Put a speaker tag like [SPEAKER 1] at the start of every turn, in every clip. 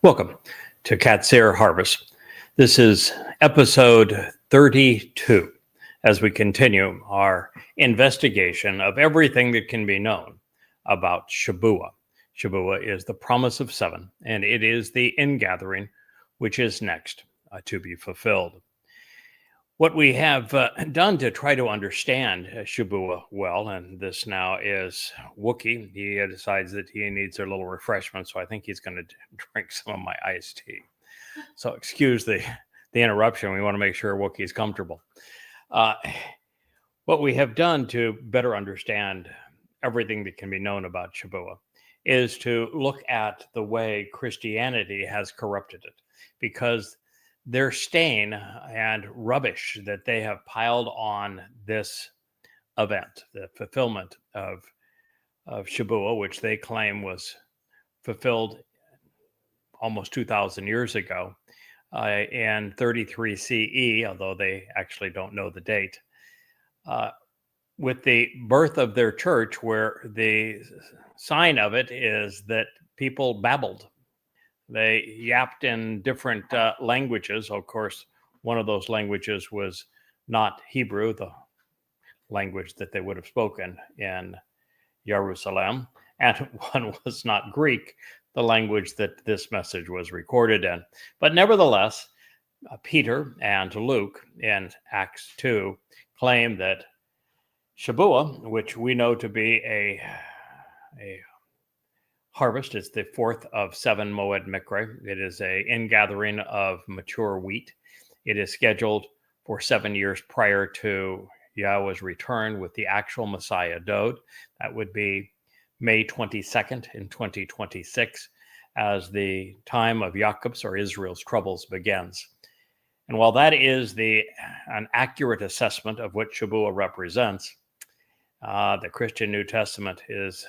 [SPEAKER 1] Welcome to Qatsyr-Harvest. This is episode 32 as we continue our investigation of everything that can be known about Shabuah. Shabuah is the promise of 7, and it is the ingathering which is next to be fulfilled. What we have done to try to understand Shabuah well, and this now is Wookie. He decides that he needs a little refreshment, so I think he's going to drink some of my iced tea. So excuse the interruption. We want to make sure Wookie's comfortable. What we have done to better understand everything that can be known about Shabuah is to look at the way Christianity has corrupted it, because their stain and rubbish that they have piled on this event, the fulfillment of Shabuah, which they claim was fulfilled almost 2,000 years ago in 33 CE, although they actually don't know the date, with the birth of their church, where the sign of it is that people babbled. They yapped in different languages. Of course, one of those languages was not Hebrew, the language that they would have spoken in Jerusalem, and one was not Greek, the language that this message was recorded in. But nevertheless, Peter and Luke in Acts 2 claim that Shabuah, which we know to be a harvest, is the 4th of 7 Moed Mikre. It is an ingathering of mature wheat. It is scheduled for 7 years prior to Yahweh's return with the actual Messiah Dode. That would be May 22nd in 2026, as the time of Jacob's or Israel's troubles begins. And while that is an accurate assessment of what Shabuah represents, the Christian New Testament is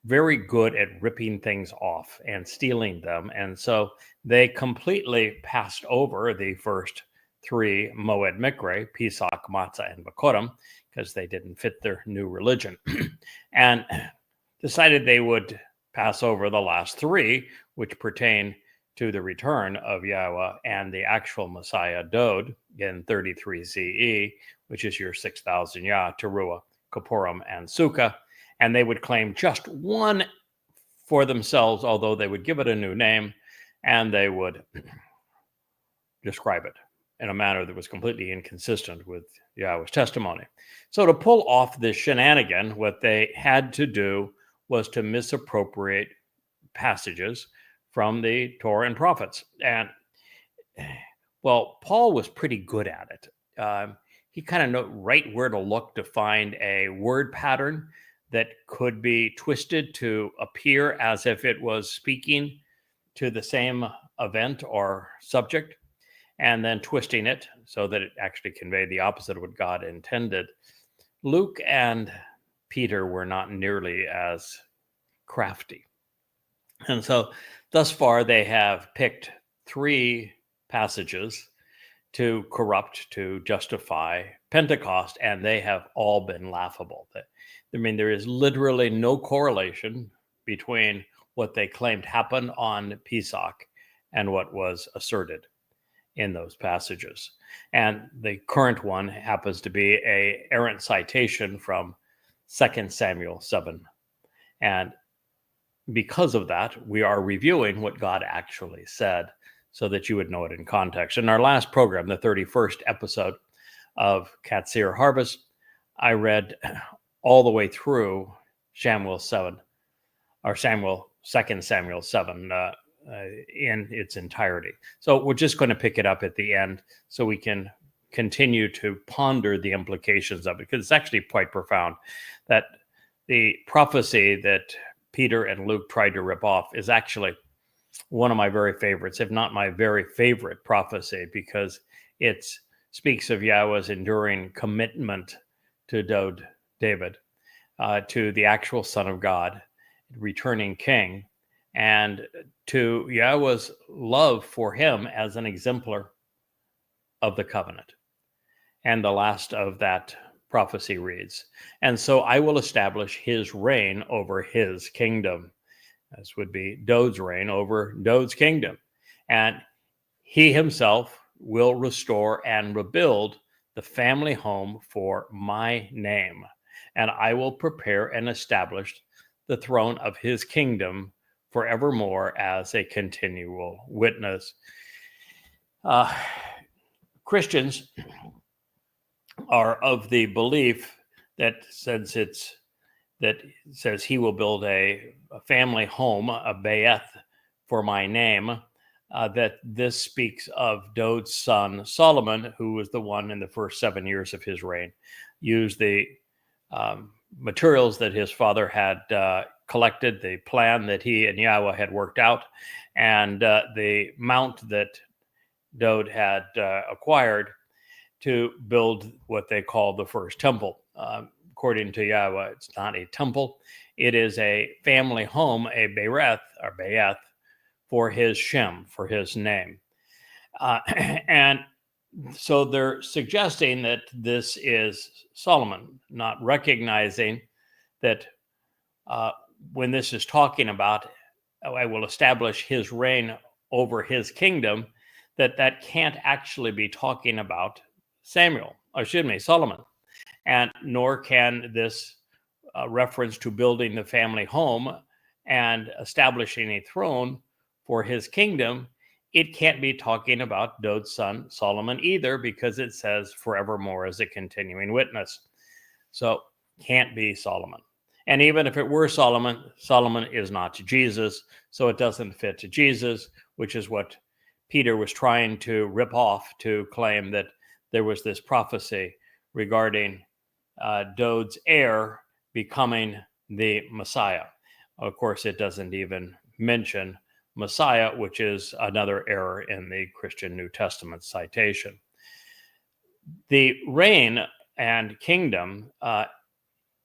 [SPEAKER 1] very good at ripping things off and stealing them. And so they completely passed over the first 3 Moed Mikre, Pesach, Matzah, and Bakorim, because they didn't fit their new religion, and decided they would pass over the last 3, which pertain to the return of Yahweh and the actual Messiah Dode in 33 CE, which is your 6,000 Yah, Teruah, Kippurim, and Sukkah. And they would claim just one for themselves, although they would give it a new name, and they would describe it in a manner that was completely inconsistent with Yahweh's testimony. So to pull off this shenanigan, what they had to do was to misappropriate passages from the Torah and prophets. And, well, Paul was pretty good at it. He kind of knew right where to look to find a word pattern that could be twisted to appear as if it was speaking to the same event or subject, and then twisting it so that it actually conveyed the opposite of what God intended. Luke and Peter were not nearly as crafty. And so thus far, they have picked 3 passages to corrupt, to justify Pentecost, and they have all been laughable. I mean, there is literally no correlation between what they claimed happened on Pesach and what was asserted in those passages. And the current one happens to be an errant citation from 2 Samuel 7. And because of that, we are reviewing what God actually said so that you would know it in context. In our last program, the 31st episode of Qatsyr-Harvest, I read all the way through Samuel 7, or 2 Samuel 7 in its entirety. So we're just going to pick it up at the end so we can continue to ponder the implications of it, because it's actually quite profound. That the prophecy that Peter and Luke tried to rip off is actually one of my very favorites, if not my very favorite prophecy, because it's speaks of Yahweh's enduring commitment to David, to the actual Son of God, returning king, and to Yahweh's love for him as an exemplar of the covenant. And the last of that prophecy reads, "And so I will establish his reign over his kingdom." This would be Dod's reign over Dod's kingdom. And he himself will restore and rebuild the family home for my name. And I will prepare and establish the throne of his kingdom forevermore as a continual witness. Christians are of the belief that since that says he will build a family home, a Be'eth, for my name, that this speaks of Dod's son Solomon, who was the one in the first 7 years of his reign, used the materials that his father had collected, the plan that he and Yahweh had worked out, and the mount that Dod had acquired to build what they call the first temple. According to Yahweh, it's not a temple. It is a family home, a Be'eth, for his Shem, for his name. And so they're suggesting that this is Solomon, not recognizing that when this is talking about, I will establish his reign over his kingdom, that can't actually be talking about Solomon. And nor can this reference to building the family home and establishing a throne for his kingdom, it can't be talking about Dod's son Solomon either, because it says forevermore as a continuing witness. So can't be Solomon. And even if it were Solomon, Solomon is not Jesus, so it doesn't fit to Jesus, which is what Peter was trying to rip off to claim that there was this prophecy regarding Dod's heir becoming the Messiah. Of course, it doesn't even mention Messiah, which is another error in the Christian New Testament citation. The reign and kingdom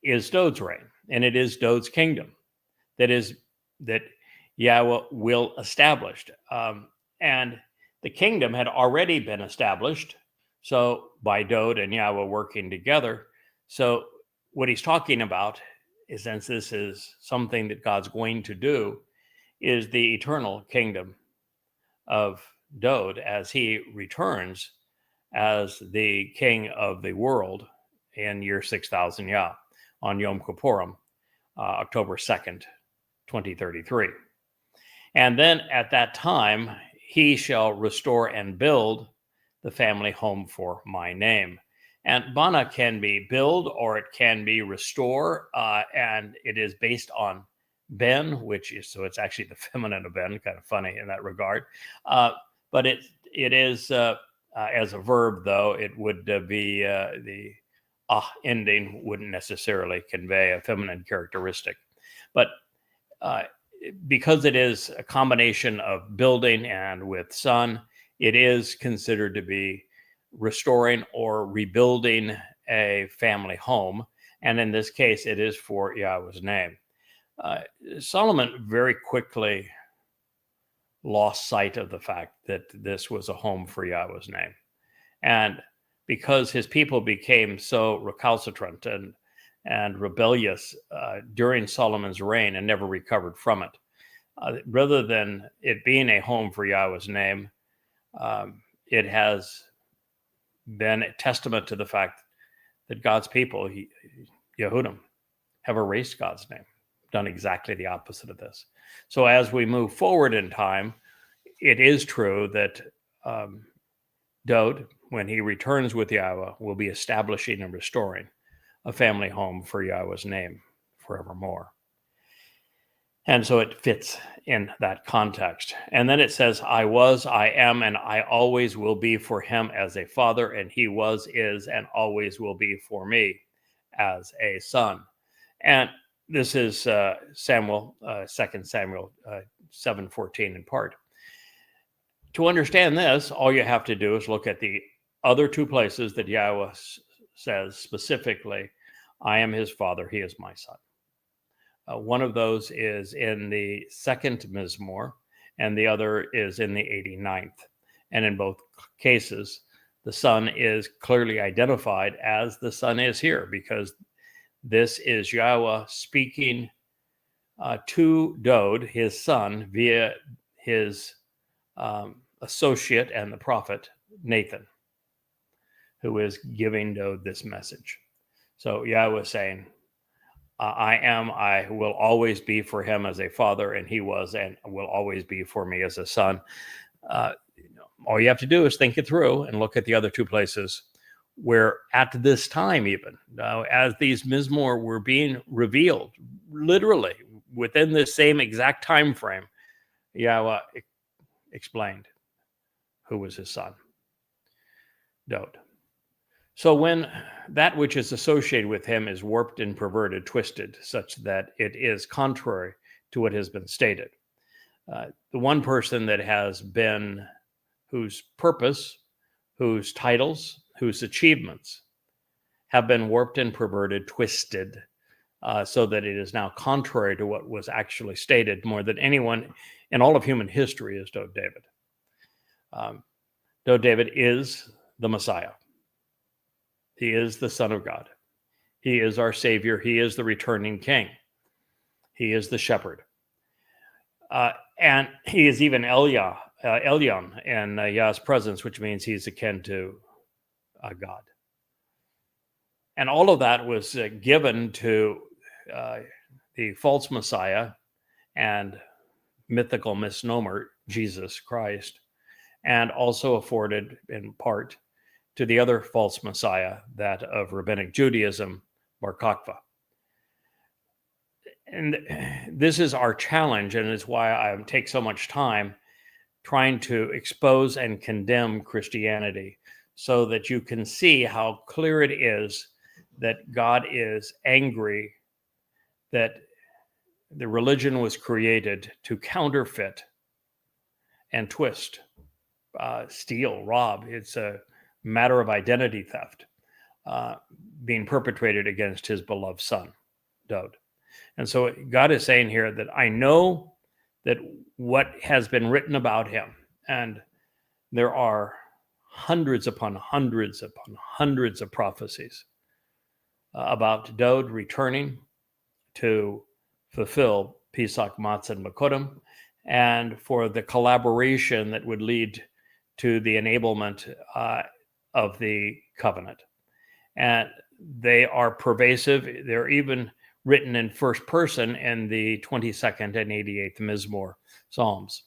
[SPEAKER 1] is Dod's reign, and it is Dod's kingdom that Yahweh will establish. And the kingdom had already been established, so by Dod and Yahweh working together. So what he's talking about, is, since this is something that God's going to do, is the eternal kingdom of Dod as he returns as the king of the world in year 6000 Yah on Yom Kippurim, October 2nd, 2033. And then at that time, he shall restore and build the family home for my name. And Bana can be build or it can be restore, and it is based on Ben, so it's actually the feminine of Ben, kind of funny in that regard. But it is, as a verb, though, it would be the ending wouldn't necessarily convey a feminine characteristic. But because it is a combination of building and with son, it is considered to be restoring or rebuilding a family home. And in this case, it is for Yahweh's name. Solomon very quickly lost sight of the fact that this was a home for Yahweh's name. And because his people became so recalcitrant and rebellious during Solomon's reign and never recovered from it, rather than it being a home for Yahweh's name, it has been a testament to the fact that God's people, Yehudim, have erased God's name, done exactly the opposite of this. So as we move forward in time, it is true that Dod, when he returns with Yahweh, will be establishing and restoring a family home for Yahweh's name forevermore. And so it fits in that context. And then it says, I was, I am, and I always will be for him as a father, and he was, is, and always will be for me as a son. And this is 2 Samuel 7:14 in part. To understand this, all you have to do is look at the other two places that Yahweh says specifically, I am his father, he is my son. One of those is in the second Mizmor, and the other is in the 89th. And in both cases, the son is clearly identified as the son is here, because this is Yahweh speaking to Dod, his son, via his associate and the prophet Nathan, who is giving Dod this message. So Yahweh is saying, I will always be for him as a father, and he was and will always be for me as a son. All you have to do is think it through and look at the other two places where at this time, even as these Mizmor were being revealed, literally within this same exact time frame, Yahweh explained who was his son, Dod. So when that which is associated with him is warped and perverted, twisted, such that it is contrary to what has been stated, the one person that has been, whose purpose, whose titles, whose achievements have been warped and perverted, twisted, so that it is now contrary to what was actually stated more than anyone in all of human history, is Dod David. Dod David is the Messiah. He is the Son of God. He is our Savior. He is the returning King. He is the Shepherd. And he is even Elyon in Yah's presence, which means he's akin to God. And all of that was given to the false Messiah and mythical misnomer, Jesus Christ, and also afforded in part to the other false Messiah, that of Rabbinic Judaism, Bar Kokhba. And this is our challenge, and it's why I take so much time trying to expose and condemn Christianity, so that you can see how clear it is that God is angry that the religion was created to counterfeit and twist, steal, rob. It's a matter of identity theft being perpetrated against his beloved son, Dod. And so God is saying here that I know that what has been written about him, and there are hundreds upon hundreds upon hundreds of prophecies about Dod returning to fulfill Pesach, Matzah, and Makodim, and for the collaboration that would lead to the enablement of the covenant. And they are pervasive. They're even written in first person in the 22nd and 88th Mizmor Psalms.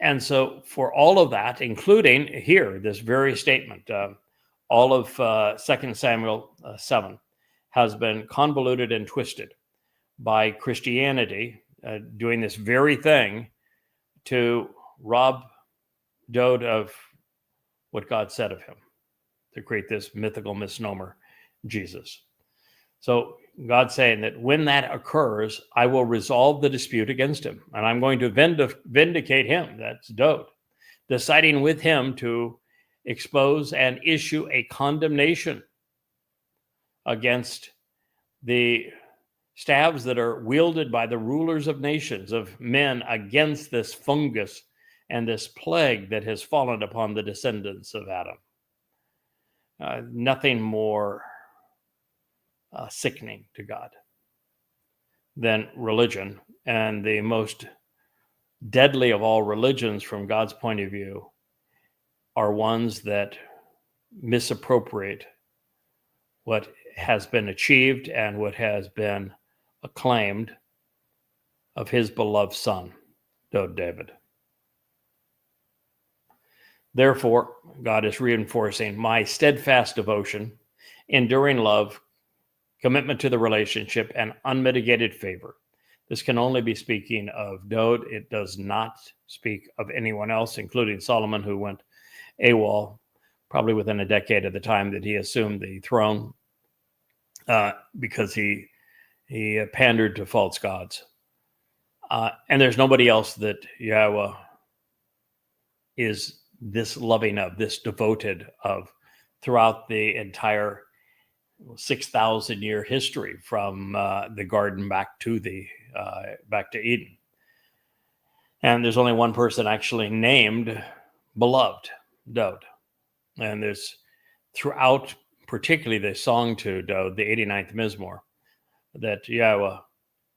[SPEAKER 1] And so for all of that, including here, this very statement, all of 2 Samuel 7 has been convoluted and twisted by Christianity, doing this very thing to rob Dod of what God said of him, to create this mythical misnomer, Jesus. So God's saying that when that occurs, I will resolve the dispute against him, and I'm going to vindicate him, that's Dod, deciding with him to expose and issue a condemnation against the staves that are wielded by the rulers of nations, of men, against this fungus and this plague that has fallen upon the descendants of Adam. Nothing more sickening to God than religion, and the most deadly of all religions from God's point of view are ones that misappropriate what has been achieved and what has been acclaimed of his beloved son, Dod David. Therefore, God is reinforcing my steadfast devotion, enduring love, commitment to the relationship, and unmitigated favor. This can only be speaking of Dod. It does not speak of anyone else, including Solomon, who went AWOL probably within a decade of the time that he assumed the throne, because he pandered to false gods. And there's nobody else that Yahweh is this loving of, this devoted of, throughout the entire 6,000 year history from the garden back to Eden. And there's only one person actually named beloved, Dod. And there's throughout, particularly the song to Dod, the 89th Mizmor, that Yahowah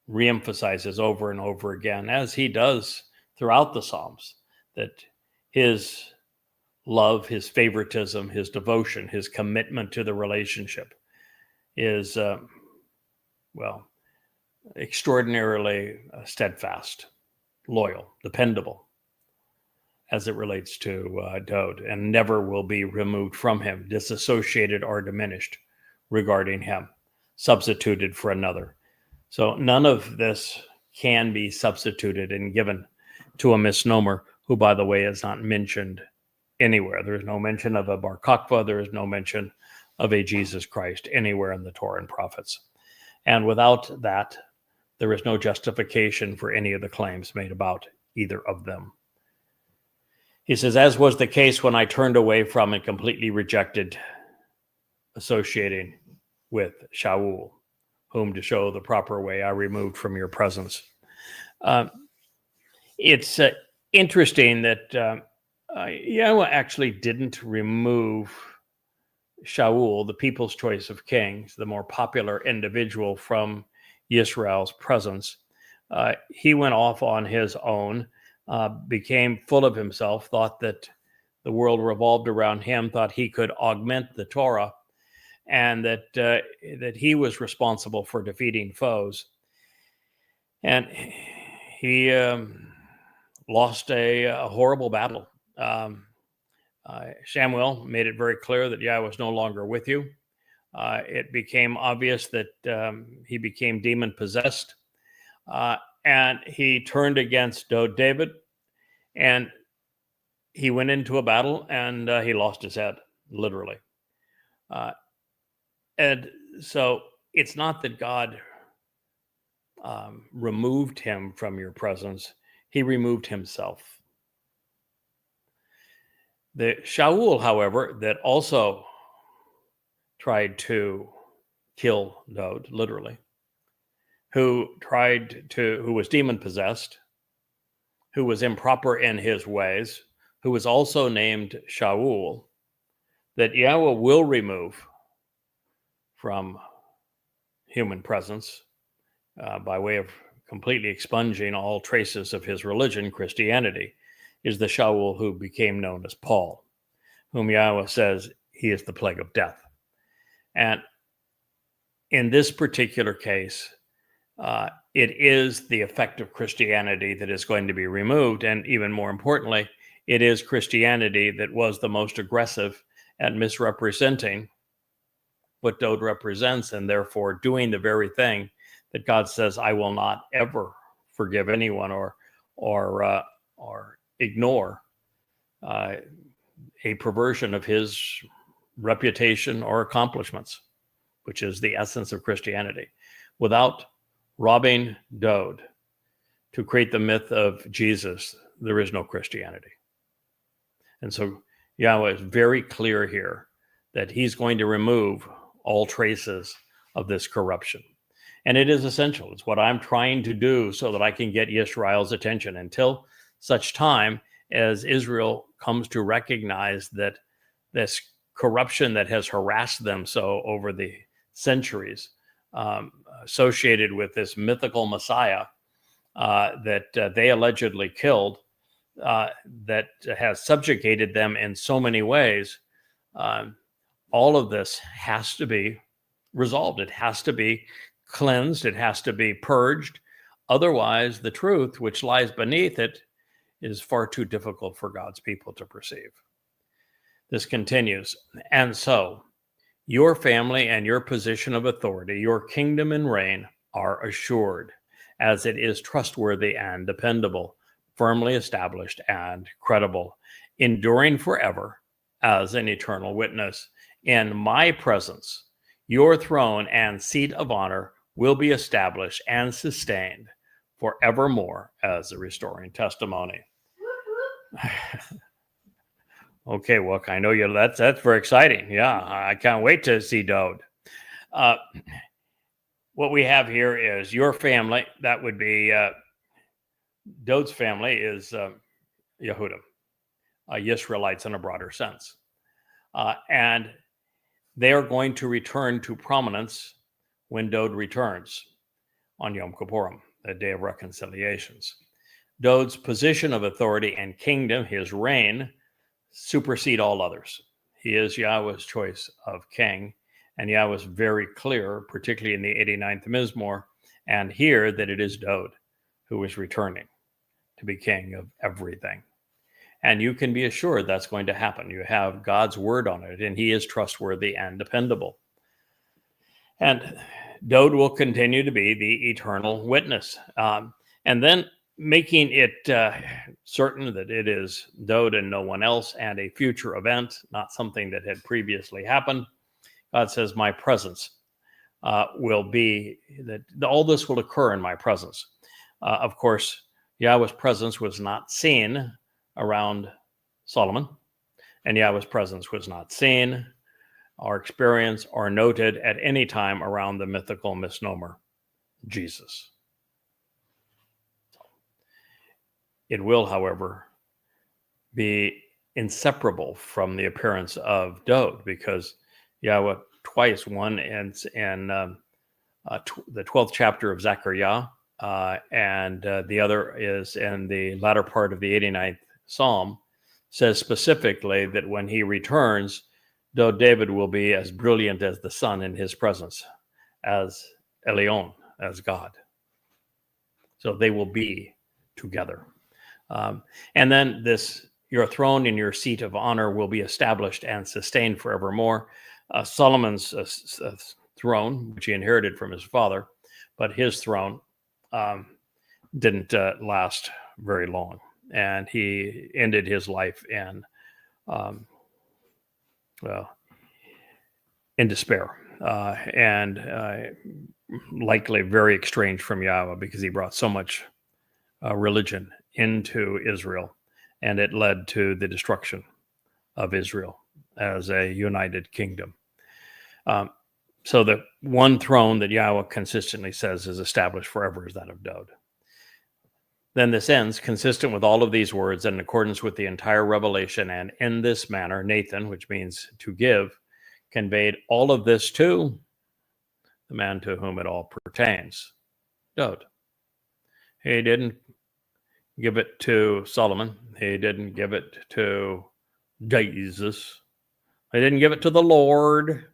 [SPEAKER 1] reemphasizes over and over again, as he does throughout the Psalms, that his love, his favoritism, his devotion, his commitment to the relationship is, extraordinarily steadfast, loyal, dependable as it relates to Dod, and never will be removed from him, disassociated or diminished regarding him, substituted for another. So none of this can be substituted and given to a misnomer, who, by the way, is not mentioned anywhere. There is no mention of a Bar Kokhba. There is no mention of a Jesus Christ anywhere in the Torah and prophets. And without that, there is no justification for any of the claims made about either of them. He says, as was the case when I turned away from and completely rejected associating with Shaul, whom to show the proper way I removed from your presence. It's interesting that Yahowah actually didn't remove Shaul, the people's choice of kings, the more popular individual, from Yisrael's presence. He went off on his own, became full of himself, thought that the world revolved around him, thought he could augment the Torah, and that he was responsible for defeating foes. And he lost a horrible battle. Samuel made it very clear that Yahweh was no longer with you. It became obvious that he became demon-possessed, and he turned against David, and he went into a battle, and he lost his head, literally. And so it's not that God removed him from your presence. He removed himself. The Shaul, however, that also tried to kill Dod, literally, who was demon-possessed, who was improper in his ways, who was also named Shaul, that Yahowah will remove from human presence by way of completely expunging all traces of his religion, Christianity, is the Shaul who became known as Paul, whom Yahowah says he is the plague of death. And in this particular case, it is the effect of Christianity that is going to be removed. And even more importantly, it is Christianity that was the most aggressive at misrepresenting what Dod represents, and therefore doing the very thing that God says, I will not ever forgive anyone or ignore a perversion of his reputation or accomplishments, which is the essence of Christianity. Without robbing Dod to create the myth of Jesus, there is no Christianity. And so Yahowah is very clear here that he's going to remove all traces of this corruption. And it is essential. It's what I'm trying to do so that I can get Israel's attention until such time as Israel comes to recognize that this corruption that has harassed them so over the centuries, associated with this mythical Messiah that they allegedly killed, that has subjugated them in so many ways, all of this has to be resolved. It has to be cleansed. It has to be purged. Otherwise, the truth which lies beneath it is far too difficult for God's people to perceive. This continues. And so, your family and your position of authority, your kingdom and reign are assured, as it is trustworthy and dependable, firmly established and credible, enduring forever as an eternal witness. In my presence, your throne and seat of honor will be established and sustained forevermore as a restoring testimony. Okay, well, I know you. That's very exciting. Yeah, I can't wait to see Dode. Uh, what we have here is your family. That would be Dode's family is Yehudim, Yisraelites in a broader sense, and they are going to return to prominence when Dode returns on Yom Kippurim, the Day of Reconciliations. Dode's position of authority and kingdom, his reign, supersede all others. He is Yahweh's choice of king, and Yahweh is very clear, particularly in the 89th Mizmor, and here that it is Dode who is returning to be king of everything. And you can be assured that's going to happen. You have God's word on it, and he is trustworthy and dependable. And Dode will continue to be the eternal witness. And then making it certain that it is Dode and no one else, and a future event, not something that had previously happened. God says, my presence will be, that all this will occur in my presence. Of course, Yahweh's presence was not seen around Solomon, and Yahweh's presence was not seen or experienced or noted at any time around the mythical misnomer, Jesus. It will, however, be inseparable from the appearance of Dode, because Yahweh twice, one in the 12th chapter of Zechariah, and the other is in the latter part of the 89th Psalm, says specifically that when he returns, Dode David will be as brilliant as the sun in his presence, as Elion, as God. So they will be together. And then your throne and your seat of honor will be established and sustained forevermore. Solomon's throne, which he inherited from his father, but his throne didn't last very long. And he ended his life in despair, and likely very estranged from Yahweh, because he brought so much religion into Israel, and it led to the destruction of Israel as a united kingdom. So the one throne that Yahweh consistently says is established forever is that of Dode. Then this ends consistent with all of these words and in accordance with the entire revelation, and in this manner, Nathan, which means to give, conveyed all of this to the man to whom it all pertains, Dode. He didn't give it to Solomon. He didn't give it to Jesus. He didn't give it to the Lord.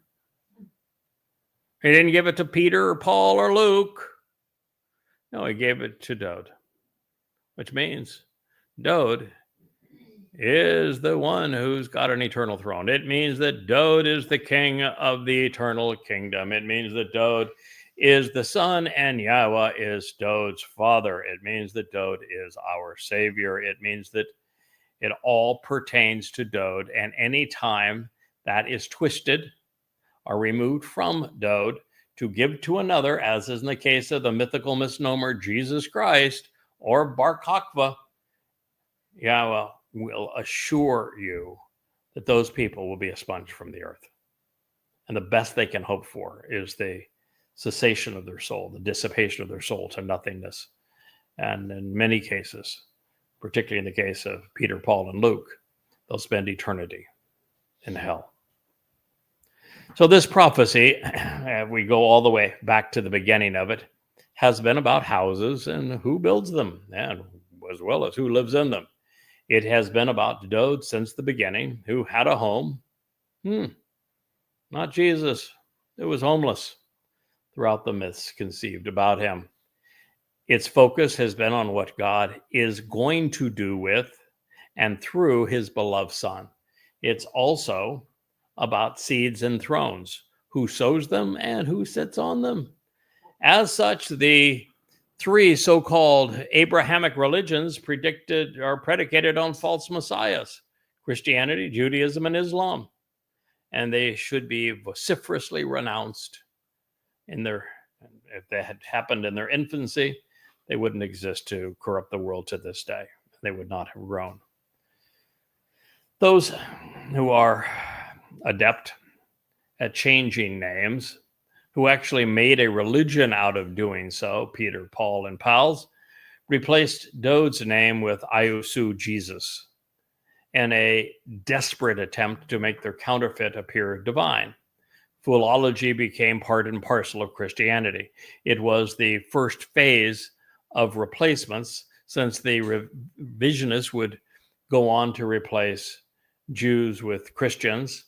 [SPEAKER 1] He didn't give it to Peter or Paul or Luke. No, he gave it to Dode, which means Dode is the one who's got an eternal throne. It means that Dode is the king of the eternal kingdom. It means that Dode is the son and Yahweh is Dode's father. It means that Dode is our savior. It means that it all pertains to Dode, and any time that is twisted or removed from Dode to give to another, as is in the case of the mythical misnomer Jesus Christ or Bar Kokhba, Yahweh will assure you that those people will be expunged from the earth. And the best they can hope for is the cessation of their soul, the dissipation of their soul to nothingness. And in many cases, particularly in the case of Peter, Paul, and Luke, they'll spend eternity in hell. So this prophecy, we go all the way back to the beginning of it, has been about houses and who builds them, and as well as who lives in them. It has been about Dode since the beginning, who had a home. Not Jesus, who was homeless throughout the myths conceived about him. Its focus has been on what God is going to do with and through his beloved Son. It's also about seeds and thrones, who sows them and who sits on them. As such, the three so-called Abrahamic religions predicated on false messiahs: Christianity, Judaism, and Islam. And they should be vociferously renounced if they had happened in their infancy, they wouldn't exist to corrupt the world to this day. They would not have grown. Those who are adept at changing names, who actually made a religion out of doing so, Peter, Paul, and pals, replaced Dode's name with Iosu Jesus in a desperate attempt to make their counterfeit appear divine. Foolology became part and parcel of Christianity. It was the first phase of replacements, since the revisionists would go on to replace Jews with Christians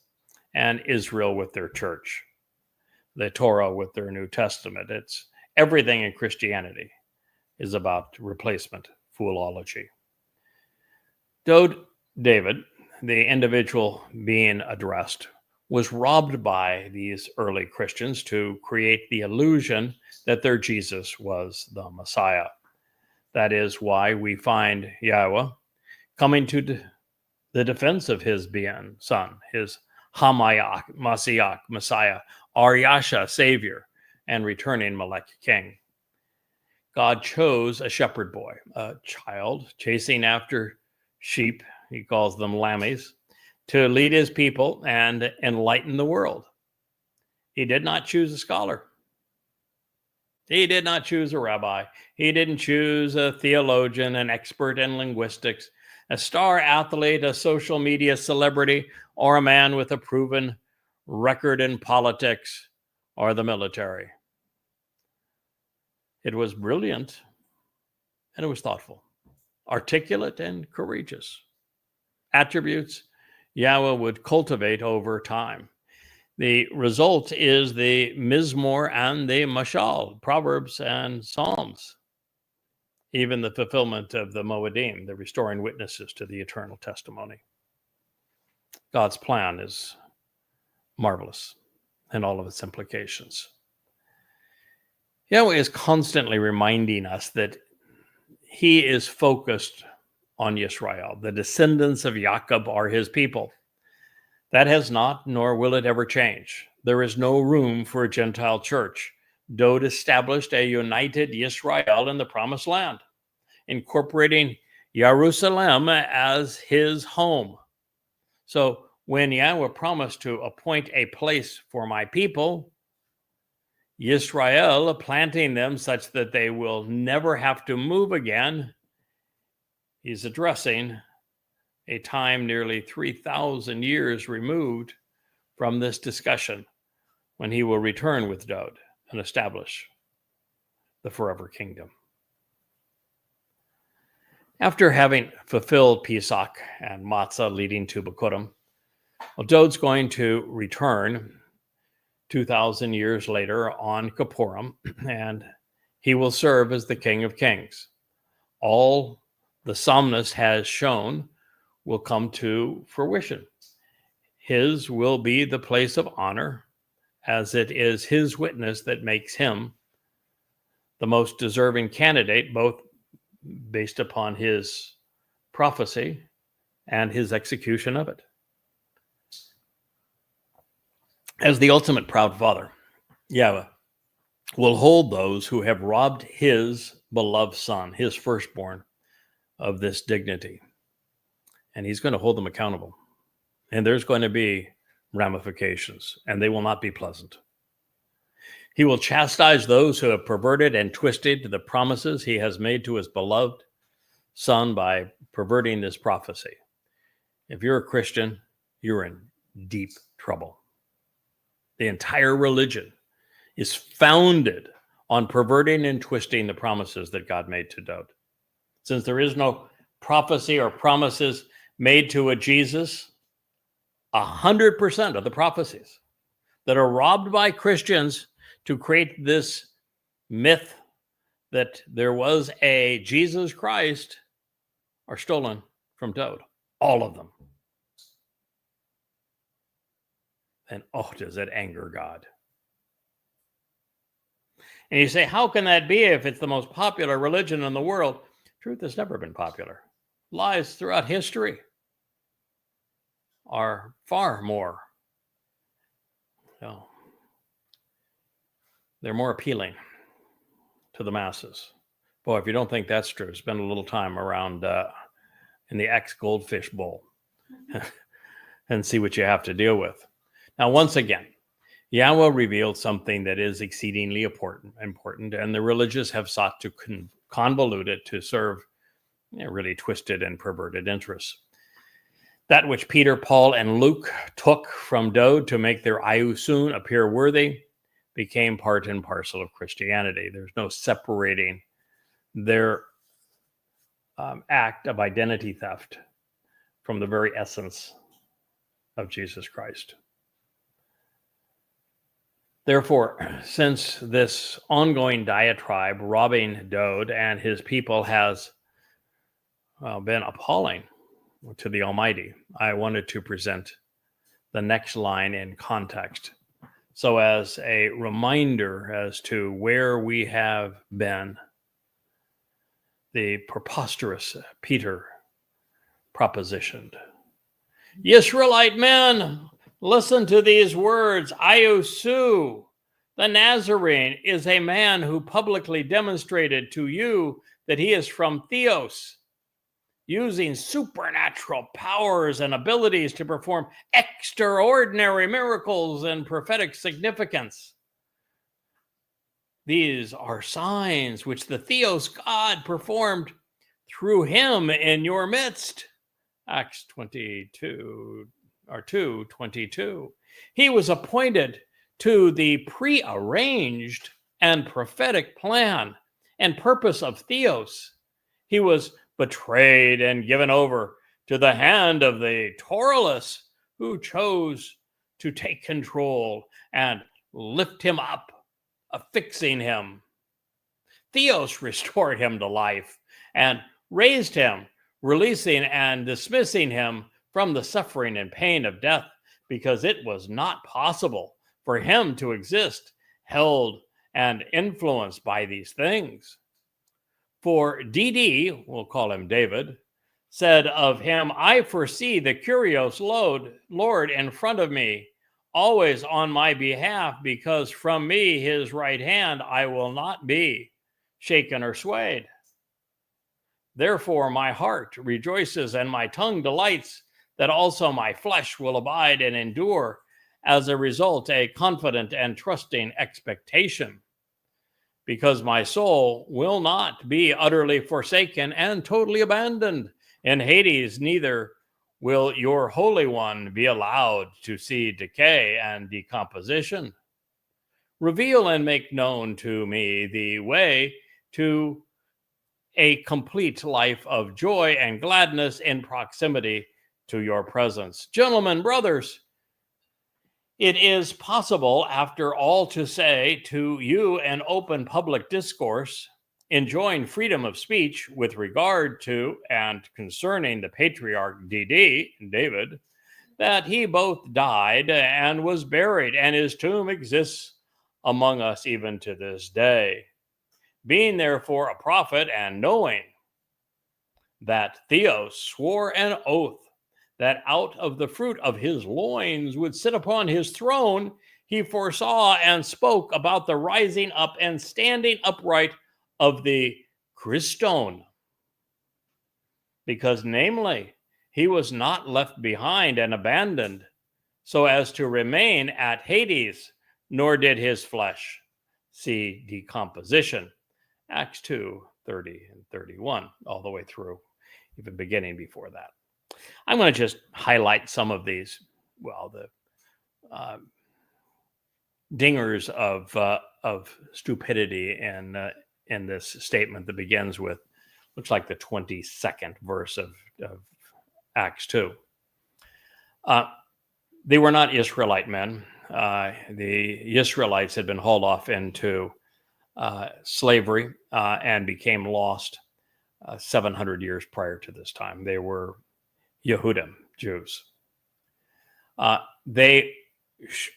[SPEAKER 1] and Israel with their church, the Torah with their New Testament. It's everything in Christianity is about replacement, foolology. David, the individual being addressed, was robbed by these early Christians to create the illusion that their Jesus was the Messiah. That is why we find Yahweh coming to the defense of his being son, his Hamayach, Messiah, Aryasha, Savior, and returning Melech King. God chose a shepherd boy, a child chasing after sheep, he calls them lammies, to lead his people and enlighten the world. He did not choose a scholar. He did not choose a rabbi. He didn't choose a theologian, an expert in linguistics, a star athlete, a social media celebrity, or a man with a proven record in politics or the military. It was brilliant, and it was thoughtful, articulate, and courageous. Attributes Yahweh would cultivate over time. The result is the Mizmor and the Mashal, Proverbs and Psalms, even the fulfillment of the Moedim, the restoring witnesses to the eternal testimony. God's plan is marvelous in all of its implications. Yahweh is constantly reminding us that he is focused on Yisrael. The descendants of Jacob are his people. That has not, nor will it ever change. There is no room for a Gentile church. Dode established a united Yisrael in the Promised Land, incorporating Jerusalem as his home. So when Yahweh promised to appoint a place for my people, Yisrael, planting them such that they will never have to move again, he's addressing a time nearly 3,000 years removed from this discussion, when he will return with Dode and establish the forever kingdom. After having fulfilled Pesach and Matzah leading to Bikurim, Dode's going to return 2,000 years later on Kippurim, and he will serve as the King of Kings. All the psalmist has shown will come to fruition. His will be the place of honor, as it is his witness that makes him the most deserving candidate, both based upon his prophecy and his execution of it. As the ultimate proud father, Yahweh will hold those who have robbed his beloved son, his firstborn, of this dignity. And he's going to hold them accountable. And there's going to be ramifications, and they will not be pleasant. He will chastise those who have perverted and twisted the promises he has made to his beloved son by perverting this prophecy. If you're a Christian, you're in deep trouble. The entire religion is founded on perverting and twisting the promises that God made to Dode. Since there is no prophecy or promises made to a Jesus, 100% of the prophecies that are robbed by Christians to create this myth that there was a Jesus Christ are stolen from Dode. All of them. And oh, does it anger God? And you say, how can that be if it's the most popular religion in the world? Truth has never been popular. Lies throughout history are far more, they're more appealing to the masses. Boy, if you don't think that's true, spend a little time around in the ex-Goldfish Bowl. and see what you have to deal with. Now, once again, Yahweh revealed something that is exceedingly important, and the religious have sought to convolute it to serve really twisted and perverted interests. That which Peter, Paul, and Luke took from Dode to make their Iusun appear worthy became part and parcel of Christianity. There's no separating their act of identity theft from the very essence of Jesus Christ. Therefore, since this ongoing diatribe robbing Dode and his people has been appalling to the Almighty, I wanted to present the next line in context, so as a reminder as to where we have been. The preposterous Peter propositioned. Israelite men, listen to these words. Iusu, the Nazarene, is a man who publicly demonstrated to you that he is from Theos, using supernatural powers and abilities to perform extraordinary miracles and prophetic significance. These are signs which the Theos God performed through him in your midst. Acts 2:22. He was appointed to the prearranged and prophetic plan and purpose of Theos. He was betrayed and given over to the hand of the Torahless, who chose to take control and lift him up, affixing him. Theos restored him to life and raised him, releasing and dismissing him from the suffering and pain of death, because it was not possible for him to exist held and influenced by these things. For DD, we'll call him David, said of him, I foresee the Kyrios Lord in front of me, always on my behalf, because from me, his right hand, I will not be shaken or swayed. Therefore, my heart rejoices and my tongue delights that also my flesh will abide and endure, as a result, a confident and trusting expectation. Because my soul will not be utterly forsaken and totally abandoned. In Hades, neither will your Holy One be allowed to see decay and decomposition. Reveal and make known to me the way to a complete life of joy and gladness in proximity to your presence. Gentlemen, brothers, it is possible, after all, to say to you an open public discourse, enjoying freedom of speech with regard to and concerning the patriarch David, that he both died and was buried, and his tomb exists among us even to this day. Being therefore a prophet, and knowing that Theos swore an oath that out of the fruit of his loins would sit upon his throne, he foresaw and spoke about the rising up and standing upright of the Christone, because namely, he was not left behind and abandoned so as to remain at Hades, nor did his flesh see decomposition. Acts 2:30 and 31, all the way through, even beginning before that. I'm going to just highlight some of these, the dingers of stupidity in this statement that begins with, looks like the 22nd verse of Acts 2. They were not Israelite men. The Israelites had been hauled off into slavery and became lost 700 years prior to this time. They were Yehudim, Jews. They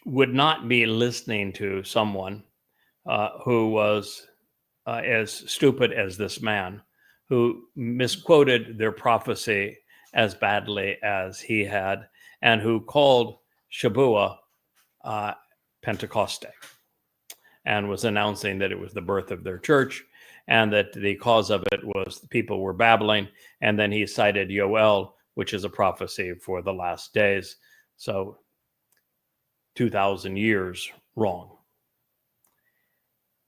[SPEAKER 1] would not be listening to someone who was as stupid as this man, who misquoted their prophecy as badly as he had, and who called Shabuah Pentecoste, and was announcing that it was the birth of their church, and that the cause of it was the people were babbling. And then he cited Yoel which is a prophecy for the last days. So 2,000 years wrong.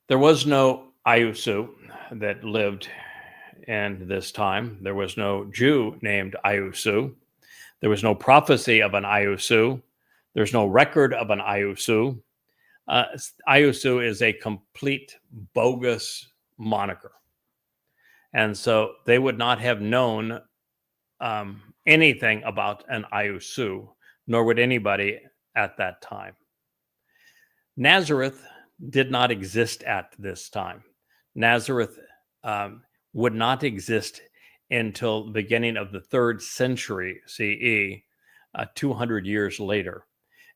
[SPEAKER 1] There was no Ayusu that lived in this time. There was no Jew named Ayusu. There was no prophecy of an Ayusu. There's no record of an Ayusu. Ayusu is a complete bogus moniker. And so they would not have known anything about an Ayusu, nor would anybody at that time. Nazareth did not exist at this time. Nazareth would not exist until the beginning of the 3rd century CE, 200 years later.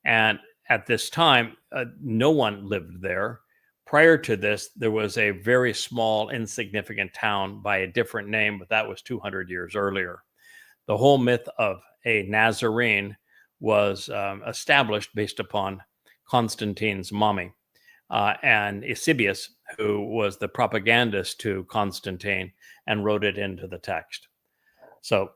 [SPEAKER 1] And at this time, no one lived there. Prior to this, there was a very small, insignificant town by a different name, but that was 200 years earlier. The whole myth of a Nazarene was established based upon Constantine's mommy and Eusebius, who was the propagandist to Constantine and wrote it into the text. So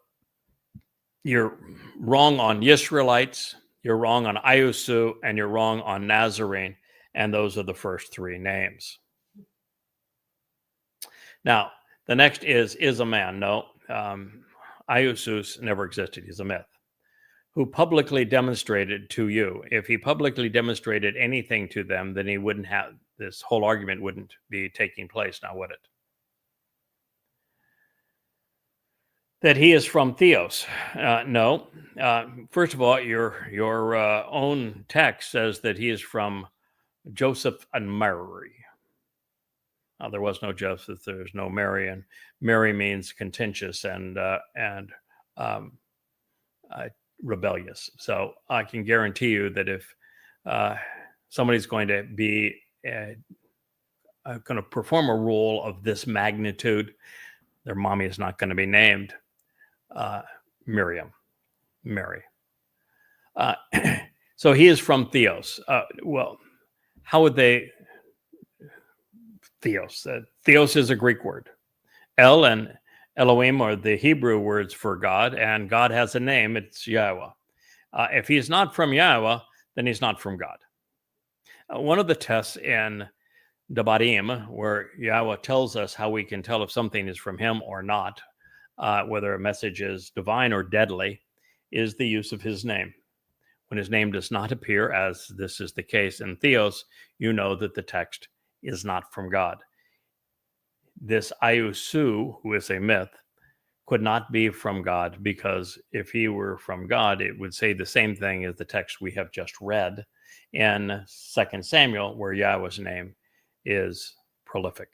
[SPEAKER 1] you're wrong on Israelites, you're wrong on Ayusu, and you're wrong on Nazarene, and those are the first 3 names. Now, the next is a man. No, Ayusus never existed. He's a myth. Who publicly demonstrated to you. If he publicly demonstrated anything to them, then he wouldn't have, this whole argument wouldn't be taking place now, would it? That he is from Theos. No. First of all, your own text says that he is from Joseph and Mary. There was no Joseph, there's no Mary, and Mary means contentious and rebellious. So I can guarantee you that if somebody's going to be going to perform a role of this magnitude, their mommy is not going to be named Mary. So he is from Theos. Well, how would they? Theos. Theos is a Greek word. El and Elohim are the Hebrew words for God, and God has a name. It's Yahowah. If he's not from Yahowah, then he's not from God. One of the tests in Debarim, where Yahowah tells us how we can tell if something is from him or not, whether a message is divine or deadly, is the use of his name. When his name does not appear, as this is the case in Theos, you know that the text is not from God. This Ayusu, who is a myth, could not be from God, because if he were from God, it would say the same thing as the text we have just read in 2 Samuel, where Yahweh's name is prolific.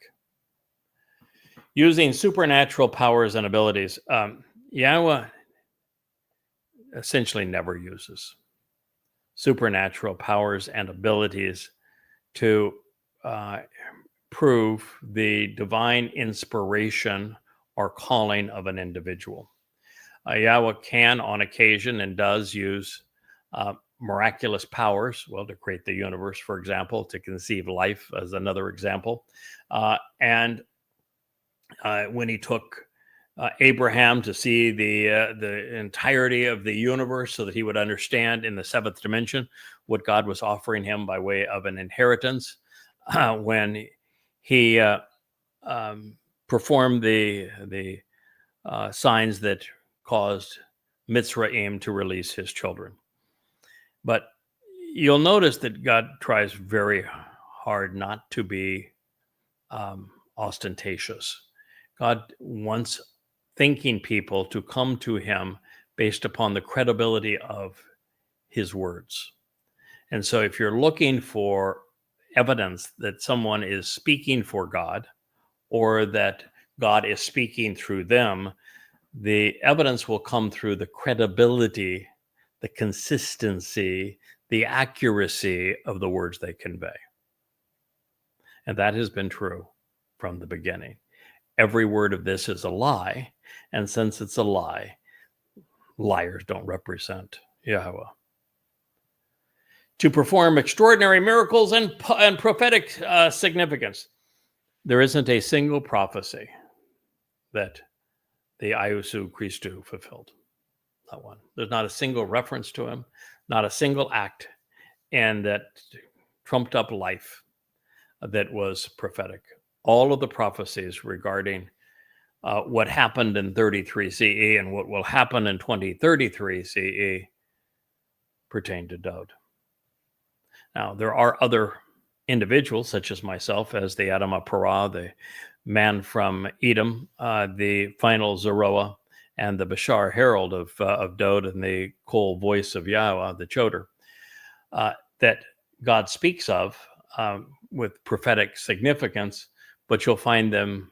[SPEAKER 1] Using supernatural powers and abilities, Yahowah essentially never uses supernatural powers and abilities to prove the divine inspiration or calling of an individual. Yahowah can, on occasion, and does use miraculous powers, well, to create the universe, for example, to conceive life as another example. And when he took Abraham to see the entirety of the universe so that he would understand in the 7th dimension what God was offering him by way of an inheritance, when he performed the signs that caused Mitzrayim to release his children. But you'll notice that God tries very hard not to be ostentatious. God wants thinking people to come to him based upon the credibility of his words. And so if you're looking for evidence that someone is speaking for God, or that God is speaking through them, the evidence will come through the credibility, the consistency, the accuracy of the words they convey. And that has been true from the beginning. Every word of this is a lie, and since it's a lie, liars don't represent Yahowah. To perform extraordinary miracles and prophetic significance. There isn't a single prophecy that the Ayusu Christu fulfilled. Not one. There's not a single reference to him, not a single act, and that trumped up life that was prophetic. All of the prophecies regarding what happened in 33 CE and what will happen in 2033 CE pertain to Dowd. Now, there are other individuals, such as myself, as the Yada Yahowah, the man from Edom, the final Zeroah, and the Bashar herald of Dowd, and the cool voice of Yahowah, the Choder, that God speaks of with prophetic significance, but you'll find them,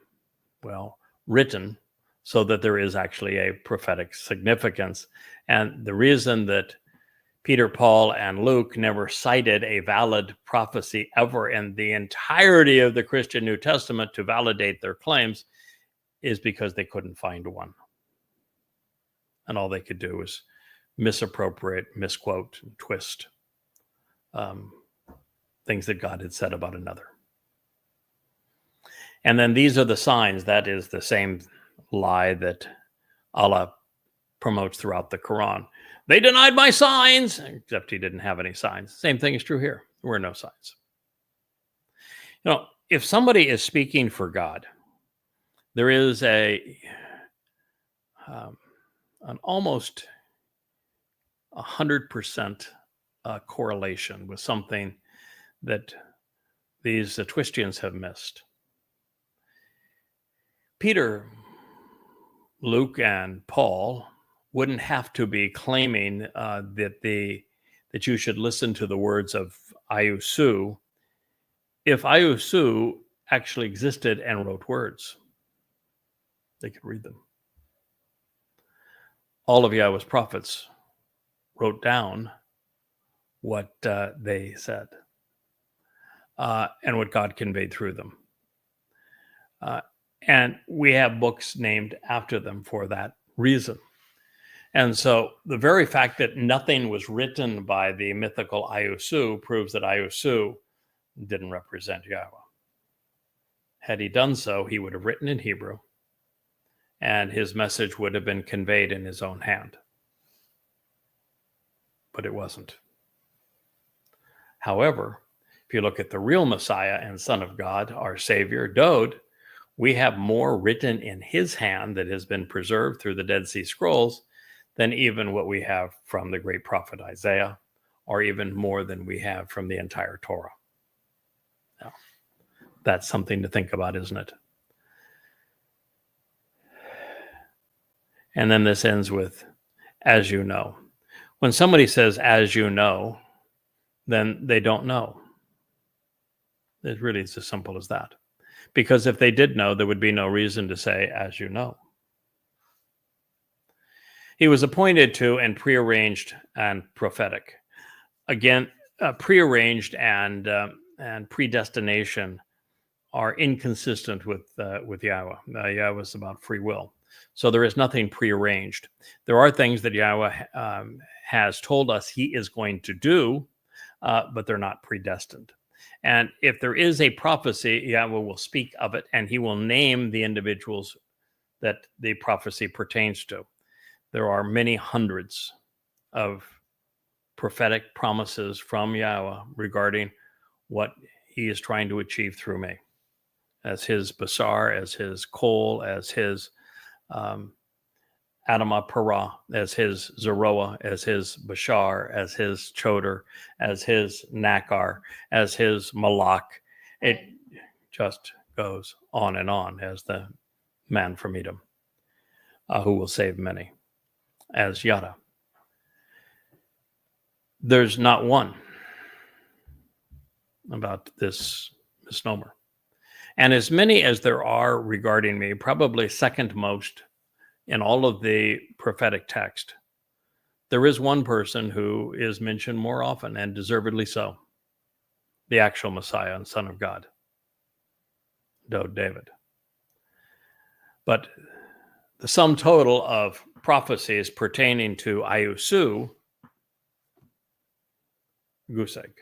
[SPEAKER 1] written so that there is actually a prophetic significance. And the reason that Peter, Paul, and Luke never cited a valid prophecy ever in the entirety of the Christian New Testament to validate their claims is because they couldn't find one. And all they could do was misappropriate, misquote, and twist things that God had said about another. And then these are the signs. That is the same lie that Allah promotes throughout the Quran. They denied my signs, except he didn't have any signs. Same thing is true here. There were no signs. If somebody is speaking for God, there is an almost 100% correlation with something that these Twistians have missed. Peter, Luke, and Paul wouldn't have to be claiming that you should listen to the words of Ayusu if Ayusu actually existed and wrote words. They could read them. All of Yahweh's prophets wrote down what they said and what God conveyed through them. And we have books named after them for that reason. And so the very fact that nothing was written by the mythical Ayusu proves that Ayusu didn't represent Yahowah. Had he done so, he would have written in Hebrew, and his message would have been conveyed in his own hand. But it wasn't. However, if you look at the real Messiah and Son of God, our Savior, Dowd, we have more written in his hand that has been preserved through the Dead Sea Scrolls than even what we have from the great prophet Isaiah, or even more than we have from the entire Torah. Now, that's something to think about, isn't it? And then this ends with, as you know. When somebody says, as you know, then they don't know. It really is as simple as that. Because if they did know, there would be no reason to say, as you know. He was appointed to and prearranged and prophetic. Again, prearranged and predestination are inconsistent with Yahowah. Yahowah is about free will. So there is nothing prearranged. There are things that Yahowah has told us he is going to do, but they're not predestined. And if there is a prophecy, Yahowah will speak of it, and he will name the individuals that the prophecy pertains to. There are many hundreds of prophetic promises from Yahowah regarding what he is trying to achieve through me, as his Basar, as his Kol, as his Adamah Parah, as his Zeroah, as his Bashar, as his Choder, as his Nakar, as his Malak. It just goes on and on, as the man from Edom, who will save many, as Yada. There's not one about this misnomer. And as many as there are regarding me, probably second most in all of the prophetic text, there is one person who is mentioned more often, and deservedly so, the actual Messiah and Son of God, Dowd David. But the sum total of prophecies pertaining to Ayusu, goose egg.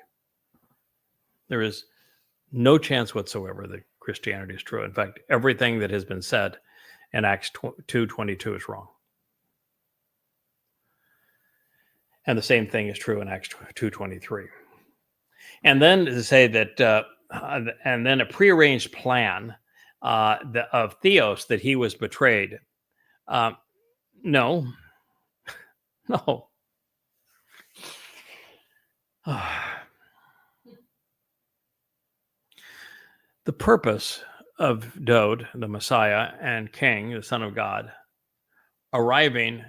[SPEAKER 1] There is no chance whatsoever that Christianity is true. In fact, everything that has been said in Acts 2:22 is wrong. And the same thing is true in Acts 2:23. And then to say that, and then a prearranged plan of Theos that he was betrayed. No. No. The purpose of Dowd, the Messiah and King, the Son of God, arriving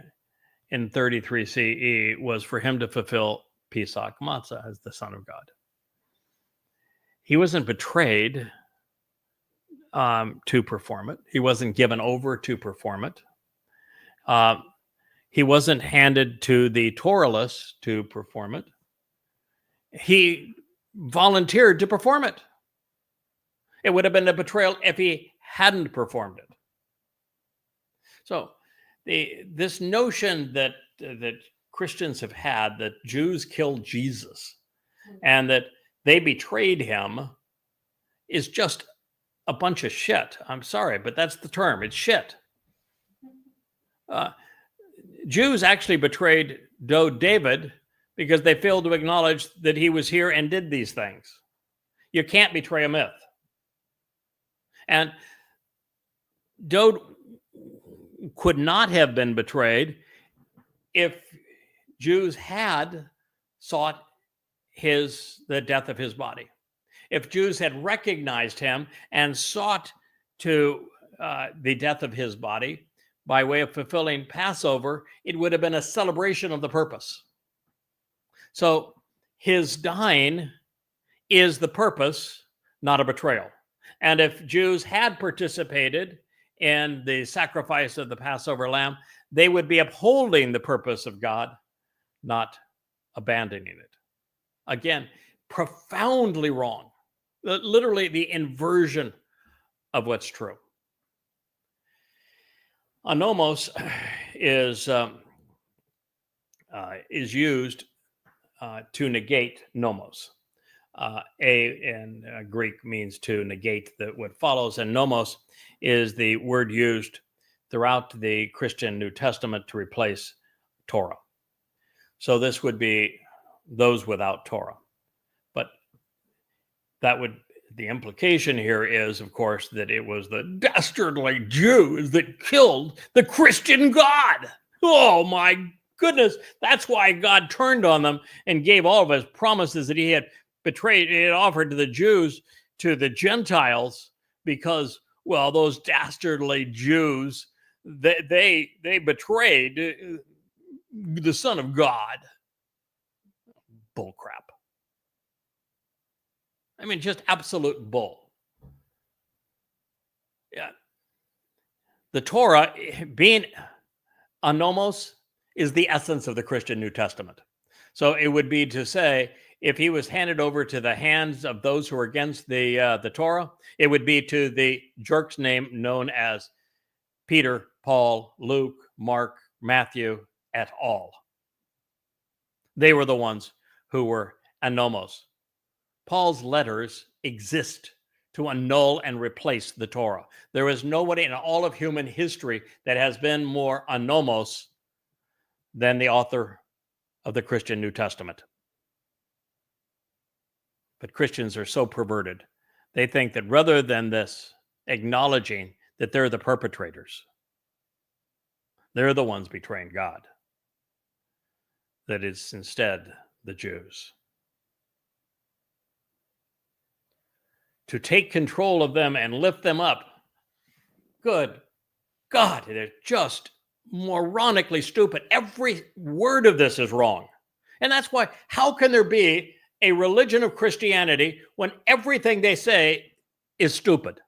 [SPEAKER 1] in 33 CE was for him to fulfill Pesach Matzah as the Son of God. He wasn't betrayed to perform it. He wasn't given over to perform it. He wasn't handed to the Torahless to perform it. He volunteered to perform it. It would have been a betrayal if he hadn't performed it. So this notion that Christians have had that Jews killed Jesus and that they betrayed him is just a bunch of shit. I'm sorry, but that's the term. It's shit. Jews actually betrayed David because they failed to acknowledge that he was here and did these things. You can't betray a myth. And Dowd could not have been betrayed if Jews had sought the death of his body. If Jews had recognized him and sought to the death of his body by way of fulfilling Passover, it would have been a celebration of the purpose. So his dying is the purpose, not a betrayal. And if Jews had participated in the sacrifice of the Passover lamb, they would be upholding the purpose of God, not abandoning it. Again, profoundly wrong. Literally the inversion of what's true. Anomos is used to negate nomos. In Greek means to negate what follows, and nomos is the word used throughout the Christian New Testament to replace Torah. So this would be those without Torah. But the implication here is, of course, that it was the dastardly Jews that killed the Christian God. Oh my goodness. That's why God turned on them and gave all of his promises that he had offered to the Jews, to the Gentiles, because, well, those dastardly Jews, they betrayed the Son of God. Bull crap. I mean, just absolute bull. Yeah. The Torah, being anomos, is the essence of the Christian New Testament. So it would be to say, if he was handed over to the hands of those who were against the Torah, it would be to the jerks known as Peter, Paul, Luke, Mark, Matthew, et al. They were the ones who were anomos. Paul's letters exist to annul and replace the Torah. There is nobody in all of human history that has been more anomos than the author of the Christian New Testament. But Christians are so perverted. They think that rather than this acknowledging that they're the perpetrators, they're the ones betraying God, that it's instead the Jews. To take control of them and lift them up. Good God, they're just moronically stupid. Every word of this is wrong. And that's why, how can there be a religion of Christianity when everything they say is stupid?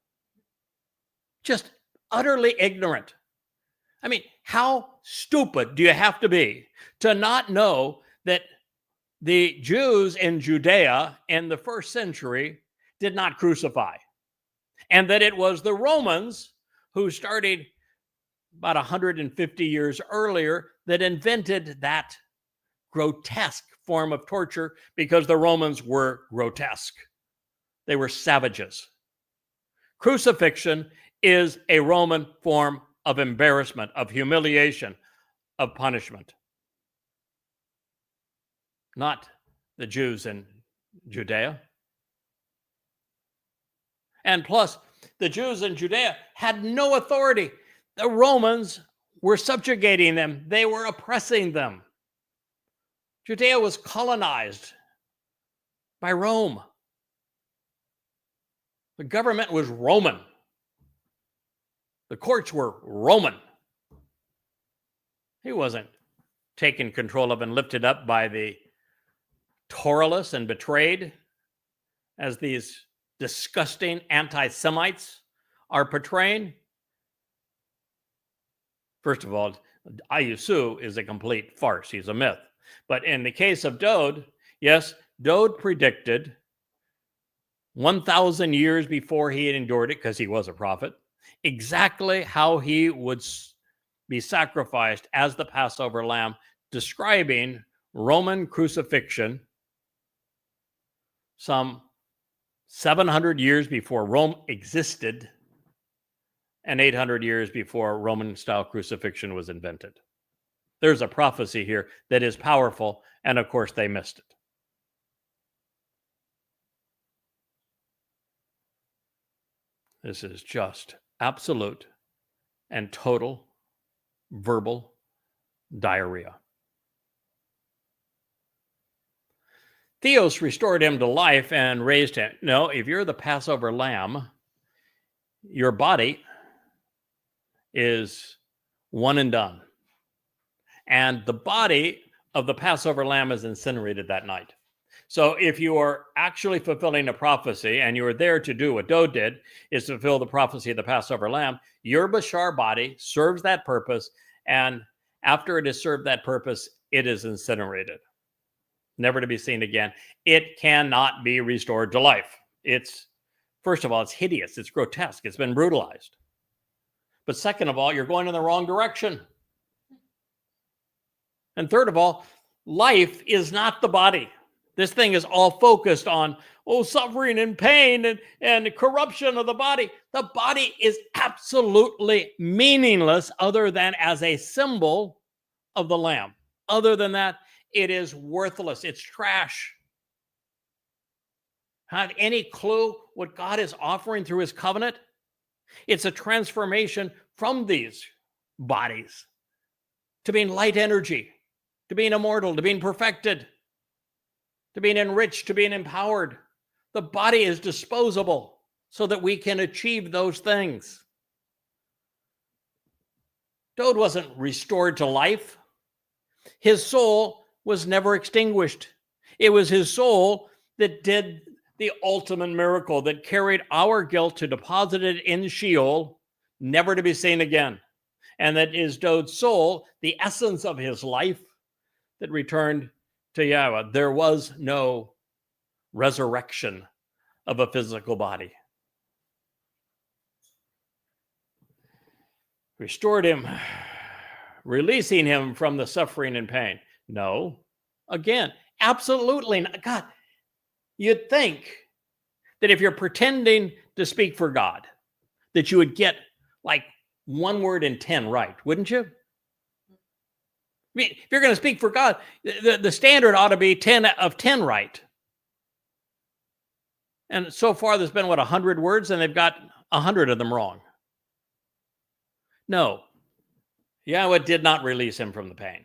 [SPEAKER 1] Just utterly ignorant. I mean, how stupid do you have to be to not know that the Jews in Judea in the first century did not crucify, and that it was the Romans who started about 150 years earlier that invented that grotesque form of torture, because the Romans were grotesque. They were savages. Crucifixion is a Roman form of embarrassment, of humiliation, of punishment. not the Jews in Judea. And plus, the Jews in Judea had no authority. The Romans were subjugating them. They were oppressing them. Judea was colonized by Rome. The government was Roman. The courts were Roman. He wasn't taken control of and lifted up by the Torahless and betrayed, as these disgusting anti-Semites are portraying. First of all, Yahuwah is a complete farce. He's a myth. But in the case of Dode, yes, Dode predicted 1,000 years before he had endured it, because he was a prophet, exactly how he would be sacrificed as the Passover lamb, describing Roman crucifixion some 700 years before Rome existed and 800 years before Roman-style crucifixion was invented. There's a prophecy here that is powerful, and of course they missed it. This is just absolute and total verbal diarrhea. Theos restored him to life and raised him. No, if you're the Passover lamb, your body is one and done. And the body of the Passover lamb is incinerated that night. So if you are actually fulfilling a prophecy and you are there to do what Dode did, is to fulfill the prophecy of the Passover lamb, your Bashar body serves that purpose. And after it has served that purpose, it is incinerated, never to be seen again. It cannot be restored to life. It's, first of all, it's hideous. It's grotesque. It's been brutalized. But second of all, you're going in the wrong direction. And third of all, life is not the body. This thing is all focused on, suffering and pain and corruption of the body. The body is absolutely meaningless other than as a symbol of the Lamb. Other than that, it is worthless. It's trash. Have any clue what God is offering through his covenant? It's a transformation from these bodies to being light energy, to being immortal, to being perfected, to being enriched, to being empowered. The body is disposable so that we can achieve those things. Dode wasn't restored to life. His soul was never extinguished. It was his soul that did the ultimate miracle, that carried our guilt to deposit it in Sheol, never to be seen again. And that is Dode's soul, the essence of his life, that returned to Yahowah. There was no resurrection of a physical body. Restored him, releasing him from the suffering and pain. No, again, absolutely not. God, you'd think that if you're pretending to speak for God, that you would get like 1 word in 10 right, wouldn't you? I mean, if you're going to speak for God, the standard ought to be 10 of 10 right. And so far, there's been, 100 words, and they've got 100 of them wrong. No, Yahowah did not release him from the pain.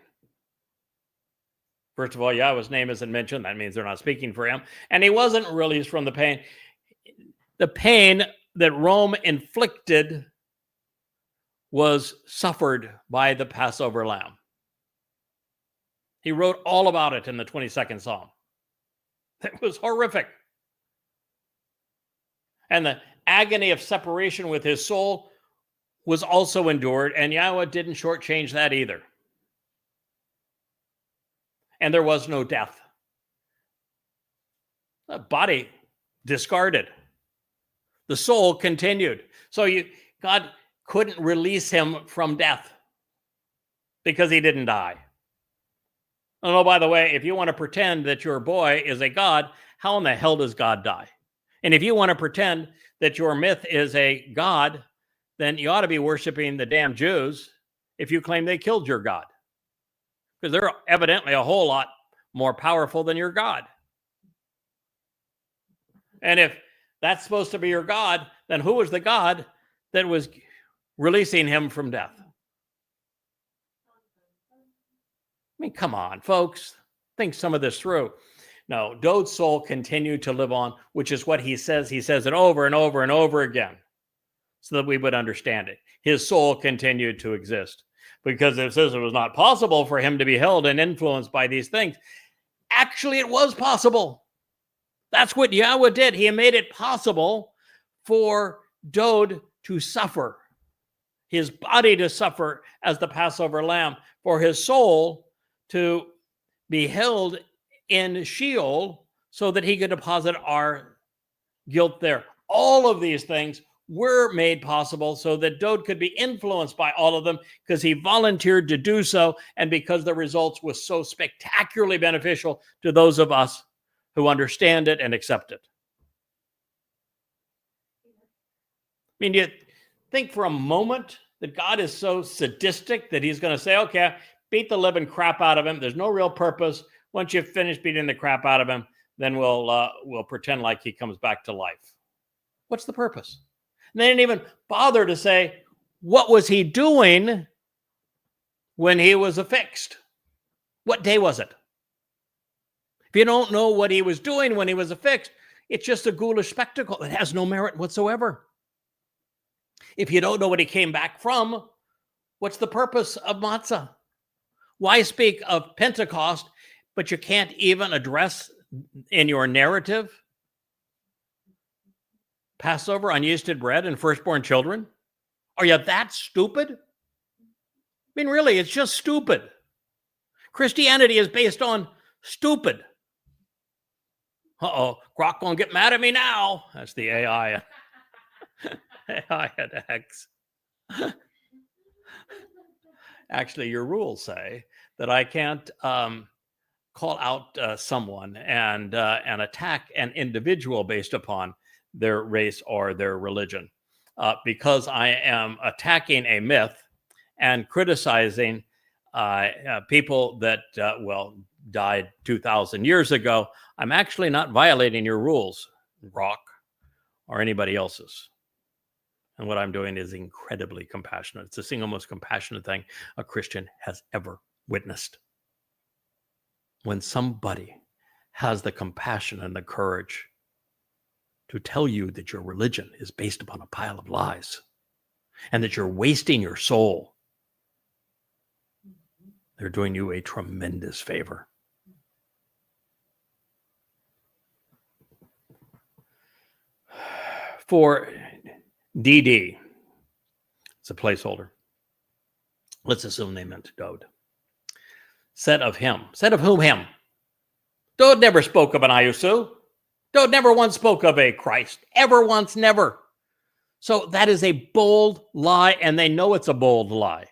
[SPEAKER 1] First of all, Yahweh's name isn't mentioned. That means they're not speaking for him. And he wasn't released from the pain. The pain that Rome inflicted was suffered by the Passover lamb. He wrote all about it in the 22nd Psalm. It was horrific. And the agony of separation with his soul was also endured, and Yahowah didn't shortchange that either. And there was no death. The body discarded. The soul continued. So God couldn't release him from death because he didn't die. Oh, by the way, if you want to pretend that your boy is a god, how in the hell does God die? And if you want to pretend that your myth is a god, then you ought to be worshiping the damn Jews if you claim they killed your God. Because they're evidently a whole lot more powerful than your God. And if that's supposed to be your God, then who was the God that was releasing him from death? I mean, come on, folks. Think some of this through. No, Dod's soul continued to live on, which is what he says. He says it over and over and over again so that we would understand it. His soul continued to exist because it says it was not possible for him to be held and influenced by these things. Actually, it was possible. That's what Yahweh did. He made it possible for Dod to suffer, his body to suffer as the Passover lamb, for his soul to be held in Sheol so that he could deposit our guilt there. All of these things were made possible so that Dod could be influenced by all of them because he volunteered to do so and because the results was so spectacularly beneficial to those of us who understand it and accept it. I mean, do you think for a moment that God is so sadistic that he's going to say, okay, beat the living crap out of him. There's no real purpose. Once you've finished beating the crap out of him, then we'll pretend like he comes back to life. What's the purpose? And they didn't even bother to say, what was he doing when he was affixed? What day was it? If you don't know what he was doing when he was affixed, it's just a ghoulish spectacle. It has no merit whatsoever. If you don't know what he came back from, what's the purpose of matzah? Why speak of Pentecost, but you can't even address in your narrative Passover, unyeasted bread, and firstborn children? Are you that stupid? I mean, really, it's just stupid. Christianity is based on stupid. Uh-oh, Grok won't get mad at me now. That's the AI. AI at X. Actually, your rules say that I can't call out someone and attack an individual based upon their race or their religion, because I am attacking a myth and criticizing people that, died 2,000 years ago. I'm actually not violating your rules, Rock, or anybody else's. And what I'm doing is incredibly compassionate. It's the single most compassionate thing a Christian has ever witnessed. When somebody has the compassion and the courage to tell you that your religion is based upon a pile of lies and that you're wasting your soul, they're doing you a tremendous favor. For DD, it's a placeholder. Let's assume they meant Dod. Said of him. Said of whom him? Dod never spoke of an Ayusu. Dod never once spoke of a Christ. Ever once, never. So that is a bold lie, and they know it's a bold lie.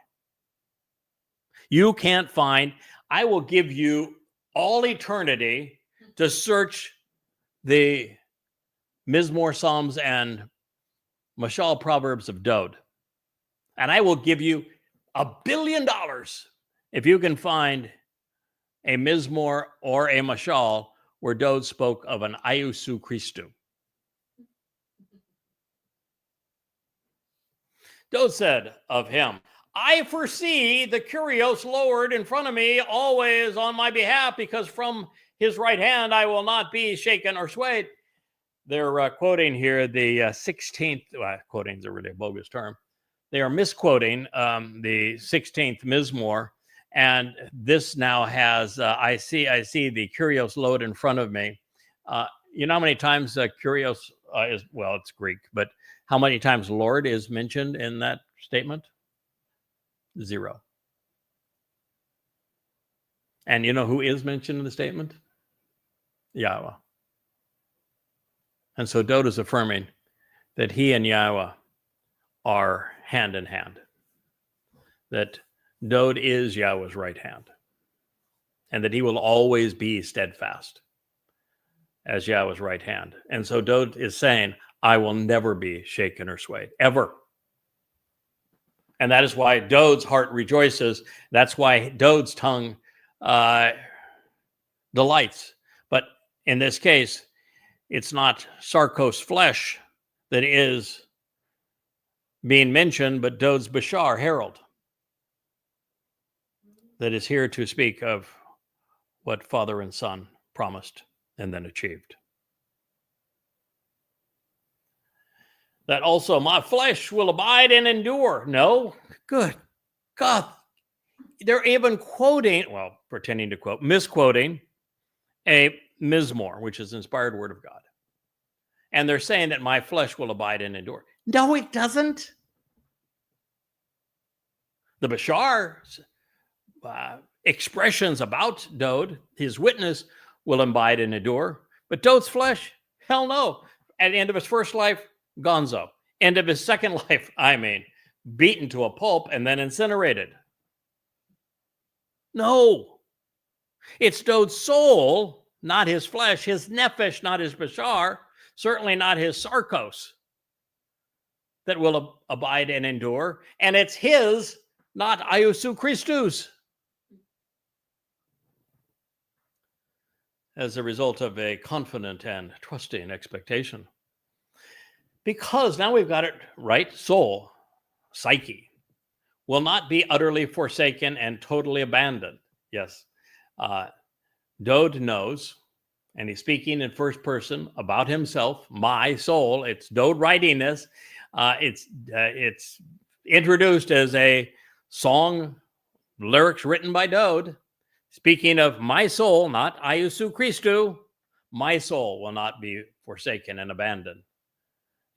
[SPEAKER 1] You can't find, I will give you all eternity to search the Mizmor, Psalms, and Mashal Proverbs of Dod. And I will give you $1 billion if you can find a Mizmor or a Mashal where Dod spoke of an Ayusu Christu. Dod said of him, I foresee the Kyrios lowered in front of me always on my behalf, because from his right hand I will not be shaken or swayed. They're quoting here the 16th, quoting is a really bogus term. They are misquoting the 16th Mizmor, and this now has, I see the Kyrios load in front of me. You know how many times Kyrios is, well, it's Greek, but how many times Lord is mentioned in that statement? 0. And you know who is mentioned in the statement? Yahweh. And so Dod is affirming that he and Yahweh are hand in hand, that Dod is Yahweh's right hand, and that he will always be steadfast as Yahweh's right hand. And so Dod is saying, I will never be shaken or swayed, ever. And that is why Dod's heart rejoices. That's why Dod's tongue delights. But in this case, it's not Sarkos flesh that is being mentioned, but Dod's Bashar, herald, that is here to speak of what Father and Son promised and then achieved. That also my flesh will abide and endure. No, good God. They're even quoting, well, pretending to quote, misquoting a Mizmor, which is inspired word of God. And they're saying that my flesh will abide and endure. No, it doesn't. The Bashar expressions about Dod, his witness, will abide and endure. But Dod's flesh, hell no. At the end of his first life, gonzo. End of his second life, beaten to a pulp and then incinerated. No. It's Dod's soul, not his flesh, his nephesh, not his Bashar, certainly not his Sarkos, that will abide and endure. And it's his, not Iousu Christus. As a result of a confident and trusting expectation. Because now we've got it right, soul, psyche, will not be utterly forsaken and totally abandoned. Yes, Dod knows, and he's speaking in first person about himself, my soul. It's Dod writing this. It's introduced as a song, lyrics written by Dod. Speaking of my soul, not Iousu Christu, my soul will not be forsaken and abandoned.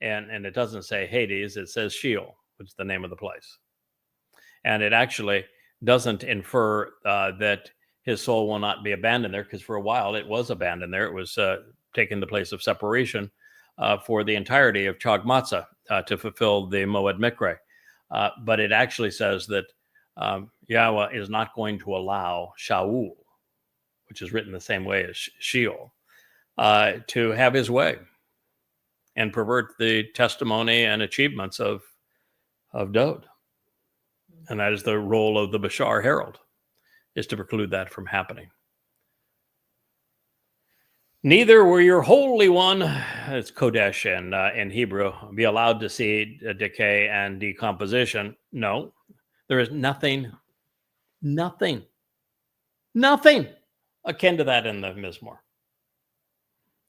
[SPEAKER 1] And it doesn't say Hades, it says Sheol, which is the name of the place. And it actually doesn't infer that his soul will not be abandoned there, because for a while it was abandoned there. It was taking the place of separation for the entirety of Chag Matzah to fulfill the Moed Mikre. But it actually says that Yahweh is not going to allow Shaul, which is written the same way as Sheol, to have his way and pervert the testimony and achievements of Dod. And that is the role of the Bashar herald, is to preclude that from happening. Neither will your Holy One, it's Kodesh in Hebrew, be allowed to see decay and decomposition. No, there is nothing akin to that in the Mizmor.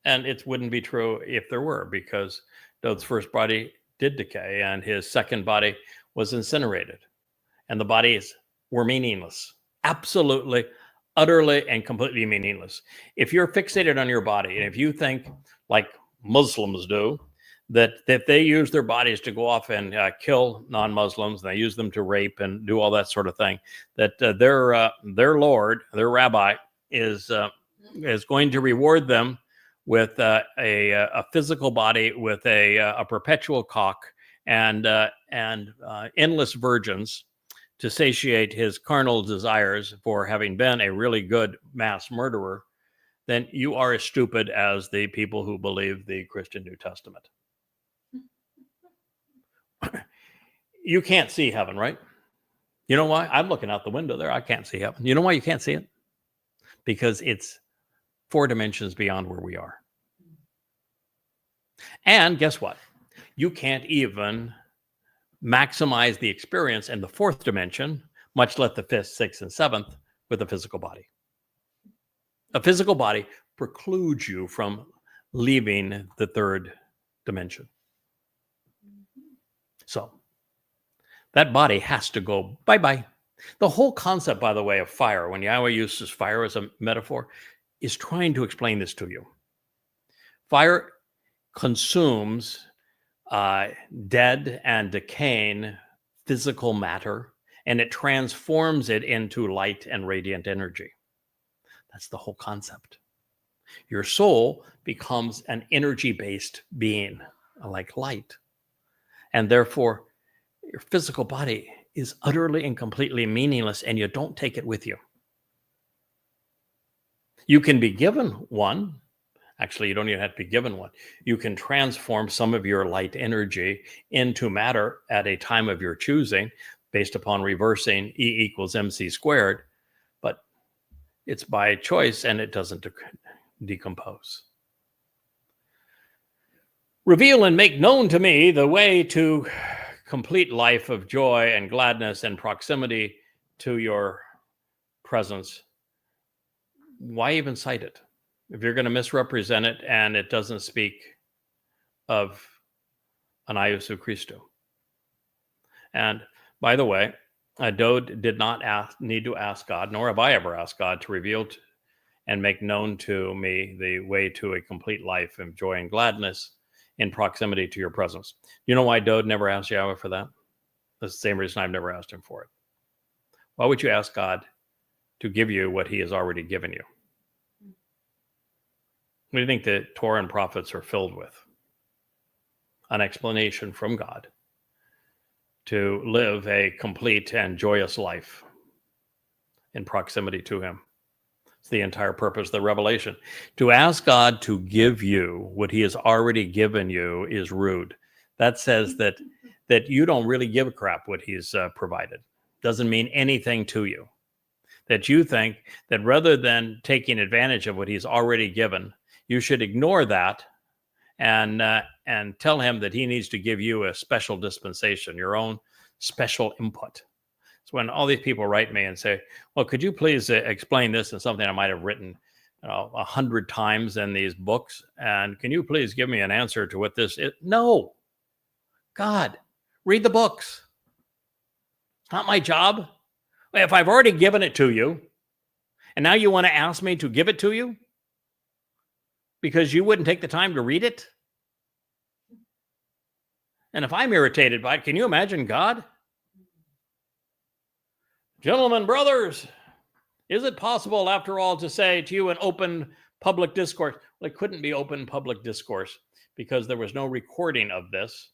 [SPEAKER 1] And it wouldn't be true if there were, because Dod's first body did decay and his second body was incinerated. And the bodies were meaningless. Absolutely, utterly, and completely meaningless. If you're fixated on your body, and if you think, like Muslims do, that they use their bodies to go off and kill non-Muslims, and they use them to rape and do all that sort of thing, that their Lord, their rabbi, is going to reward them with a physical body with a perpetual cock and endless virgins to satiate his carnal desires for having been a really good mass murderer, then you are as stupid as the people who believe the Christian New Testament. You can't see heaven, right? You know why? I'm looking out the window there. I can't see heaven. You know why you can't see it? Because it's 4 dimensions beyond where we are. And guess what? You can't even maximize the experience in the 4th dimension, much less the 5th, 6th, and 7th, with a physical body. A physical body precludes you from leaving the 3rd dimension. So that body has to go bye-bye. The whole concept, by the way, of fire, when Yahweh uses fire as a metaphor, is trying to explain this to you. Fire consumes dead and decaying physical matter, and it transforms it into light and radiant energy. That's the whole concept. Your soul becomes an energy-based being, like light. And therefore, your physical body is utterly and completely meaningless, and you don't take it with you. You can be given one. Actually, you don't even have to be given one. You can transform some of your light energy into matter at a time of your choosing, based upon reversing E = mc². But It's by choice, and it doesn't decompose. Reveal and make known to me the way to complete life of joy and gladness and proximity to your presence. Why even cite it? If you're going to misrepresent it and it doesn't speak of an Iesu Christou. And by the way, Dode did not need to ask God, nor have I ever asked God to reveal and make known to me the way to a complete life of joy and gladness in proximity to your presence. You know why Dode never asked Yahweh for that? That's the same reason I've never asked him for it. Why would you ask God to give you what he has already given you? What do you think the Torah and prophets are filled with? An explanation from God to live a complete and joyous life in proximity to him. It's the entire purpose of the revelation. To ask God to give you what he has already given you is rude. That says that you don't really give a crap what he's provided. Doesn't mean anything to you. That you think that rather than taking advantage of what he's already given, you should ignore that and tell him that he needs to give you a special dispensation, your own special input. So when all these people write me and say, well, could you please explain this in something I might have written 100 times in these books? And can you please give me an answer to what this is? No. God, read the books. It's not my job. If I've already given it to you, and now you want to ask me to give it to you because you wouldn't take the time to read it? And if I'm irritated by it, can you imagine God? Gentlemen, brothers, is it possible, after all, to say to you an open public discourse? Well, it couldn't be open public discourse because there was no recording of this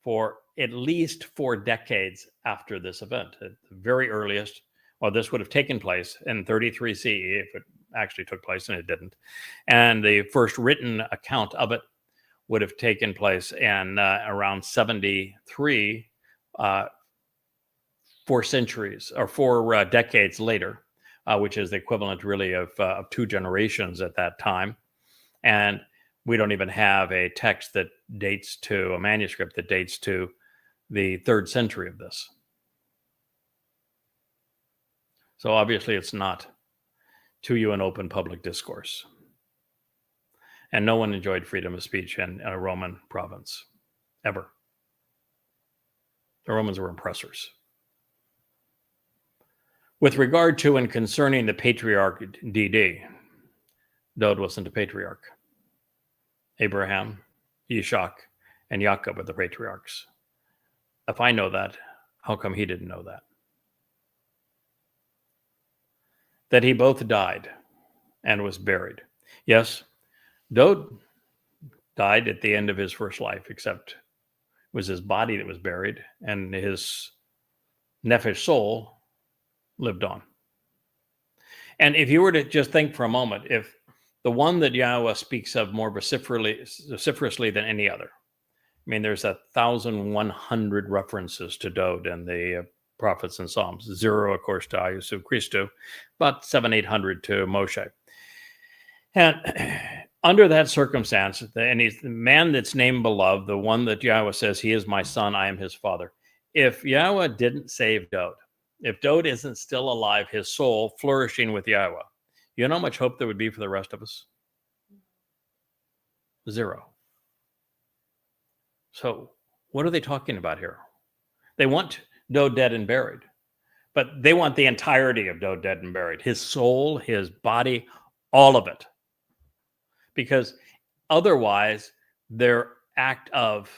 [SPEAKER 1] for at least 4 decades after this event. At the very earliest, well, this would have taken place in 33 CE, if it actually took place, and it didn't. And the first written account of it would have taken place in around 73, 4 centuries or 4 decades later, which is the equivalent really of 2 generations at that time. And we don't even have a text that dates to a manuscript that dates to the 3rd century of this. So obviously it's not to you an open public discourse. And no one enjoyed freedom of speech in a Roman province, ever. The Romans were oppressors. With regard to and concerning the patriarch DD, Dode wasn't a patriarch. Abraham, Yishak, and Yaakov were the patriarchs. If I know that, how come he didn't know that? That he both died and was buried. Yes, Dode died at the end of his first life, except it was his body that was buried, and his nephesh soul lived on. And if you were to just think for a moment, if the one that Yahowah speaks of more vociferously than any other, I mean, there's 1,100 references to Dode in the prophets and Psalms. 0, of course, to Iesu Christou, about 700-800 to Moshe. And under that circumstance, and he's the man that's named beloved, the one that Yahowah says, he is my son, I am his father. If Yahowah didn't save Dode, if Dode isn't still alive, his soul flourishing with Yahowah, you know how much hope there would be for the rest of us? 0. So what are they talking about here? They want Dode dead and buried, but they want the entirety of Dode dead and buried. His soul, his body, all of it. Because otherwise, their act of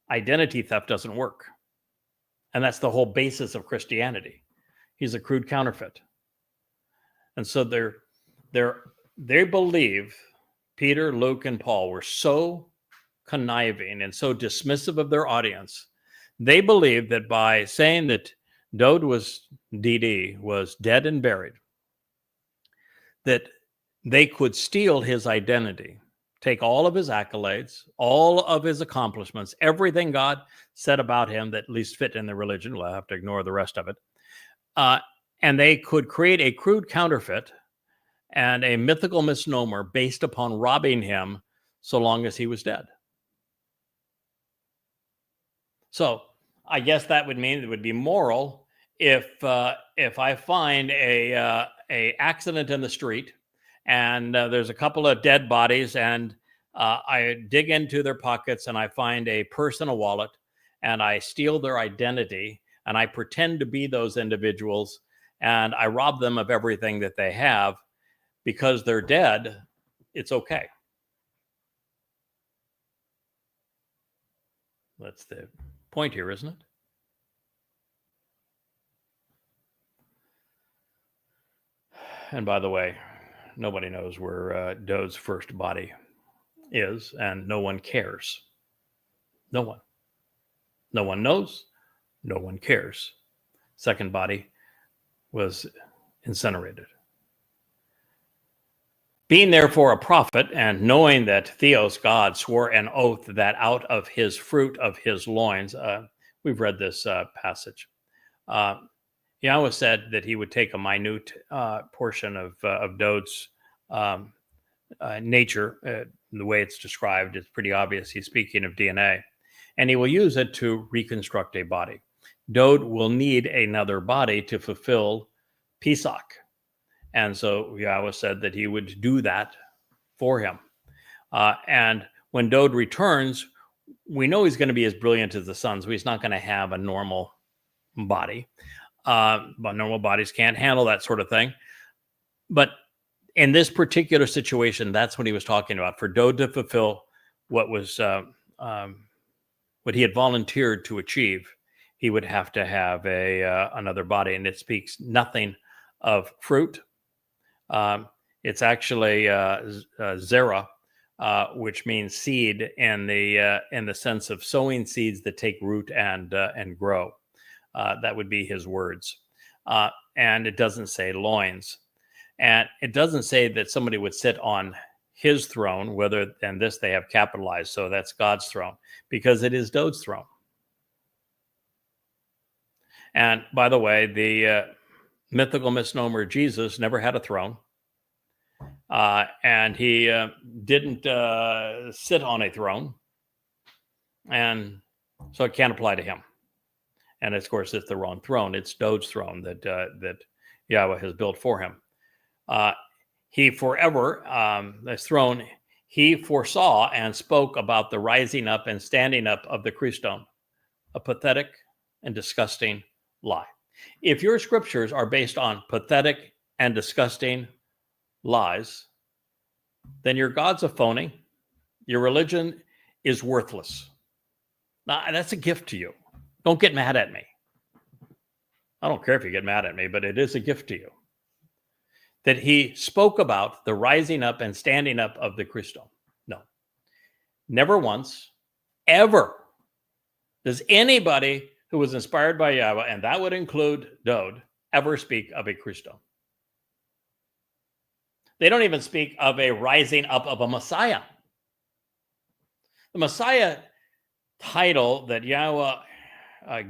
[SPEAKER 1] identity theft doesn't work. And that's the whole basis of Christianity. He's a crude counterfeit. And so they believe Peter, Luke, and Paul were so conniving and so dismissive of their audience. They believed that by saying that Dode was DD, was dead and buried, that they could steal his identity, take all of his accolades, all of his accomplishments, everything God said about him that at least fit in the religion. We'll have to ignore the rest of it. And they could create a crude counterfeit and a mythical misnomer based upon robbing him so long as he was dead. So I guess that would mean it would be moral if I find a accident in the street and there's a couple of dead bodies and I dig into their pockets and I find a purse and a wallet and I steal their identity and I pretend to be those individuals and I rob them of everything that they have because they're dead, it's okay. That's the point here, isn't it? And by the way, nobody knows where Dode's first body is, and no one cares. No one. No one knows. No one cares. Second body was incinerated. Being therefore a prophet and knowing that Theos, God, swore an oath that out of his fruit of his loins, we've read this passage. Yahweh said that he would take a minute portion of Dode's nature. The way it's described, it's pretty obvious. He's speaking of DNA. And he will use it to reconstruct a body. Dode will need another body to fulfill Pesach. And so Yahweh said that he would do that for him. And when Dode returns, we know he's going to be as brilliant as the sun, so he's not going to have a normal body. But normal bodies can't handle that sort of thing. But in this particular situation, that's what he was talking about. For Dode to fulfill what was what he had volunteered to achieve, he would have to have another body. And it speaks nothing of fruit. It's actually zera, which means seed in the sense of sowing seeds that take root and grow. That would be his words. And it doesn't say loins. And it doesn't say that somebody would sit on his throne, and this they have capitalized, so that's God's throne, because it is Dode's throne. And by the way, the mythical misnomer Jesus never had a throne. And he didn't sit on a throne. And so it can't apply to him. And of course, it's the wrong throne. It's Dode's throne that Yahweh has built for him. He forever, this throne, he foresaw and spoke about the rising up and standing up of the Christone, a pathetic and disgusting lie. If your scriptures are based on pathetic and disgusting lies, then your God's a phony. Your religion is worthless. Now, that's a gift to you. Don't get mad at me. I don't care if you get mad at me, but it is a gift to you. That he spoke about the rising up and standing up of the Christone. No. Never once, ever, does anybody who was inspired by Yahweh, and that would include Dode, ever speak of a Christone. They don't even speak of a rising up of a Messiah. The Messiah title that Yahweh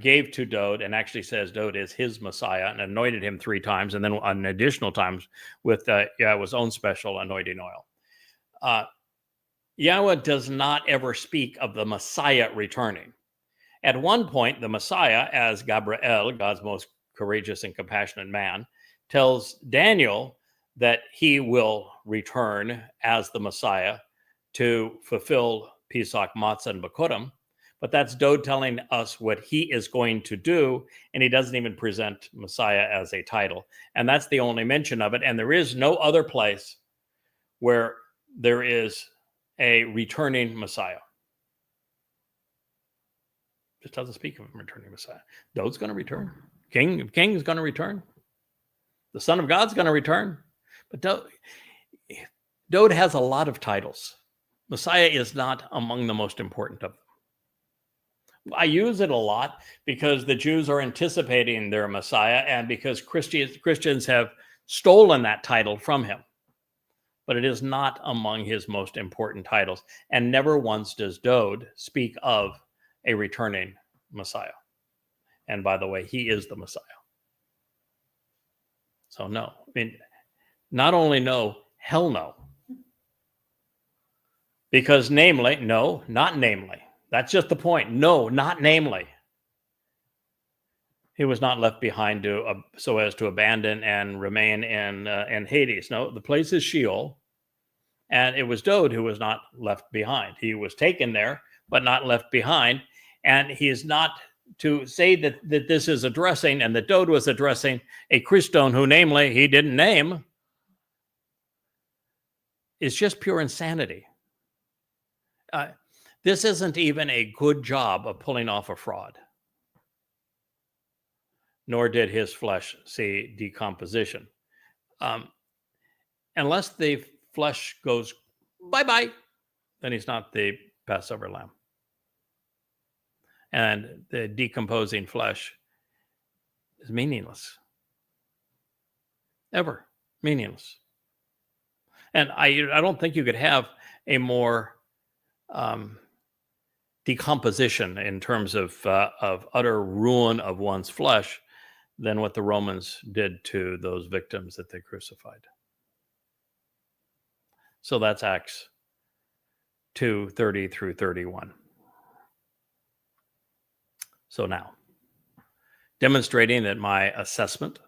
[SPEAKER 1] gave to Dode, and actually says Dode is his Messiah, and anointed him 3 times, and then an additional times with Yahweh's own special anointing oil. Yahweh does not ever speak of the Messiah returning. At one point, the Messiah, as Gabriel, God's most courageous and compassionate man, tells Daniel that he will return as the Messiah to fulfill Pesach, Matzah, and Bikurim. But that's Dode telling us what he is going to do, and he doesn't even present Messiah as a title. And that's the only mention of it. And there is no other place where there is a returning Messiah. Just doesn't speak of him returning Messiah. Dode's going to return. King is going to return. The Son of God's going to return. But Dode has a lot of titles. Messiah is not among the most important of them. I use it a lot because the Jews are anticipating their Messiah and because Christians have stolen that title from him. But it is not among his most important titles. And never once does Dode speak of a returning Messiah. And by the way, he is the Messiah. So no. I mean, not only no, hell no. Because namely, no, not namely. That's just the point. No, not namely. He was not left behind so as to abandon and remain in Hades. No, the place is Sheol. And it was Dode who was not left behind. He was taken there, but not left behind. And he is not to say that this is addressing, and that Dode was addressing a Christone who, namely, he didn't name, is just pure insanity. This isn't even a good job of pulling off a fraud. Nor did his flesh see decomposition. Unless the flesh goes bye-bye, then he's not the Passover lamb. And the decomposing flesh is meaningless. Ever meaningless. And I don't think you could have a more decomposition in terms of utter ruin of one's flesh than what the Romans did to those victims that they crucified. So that's Acts 2:30 through 31. So now, demonstrating that my assessment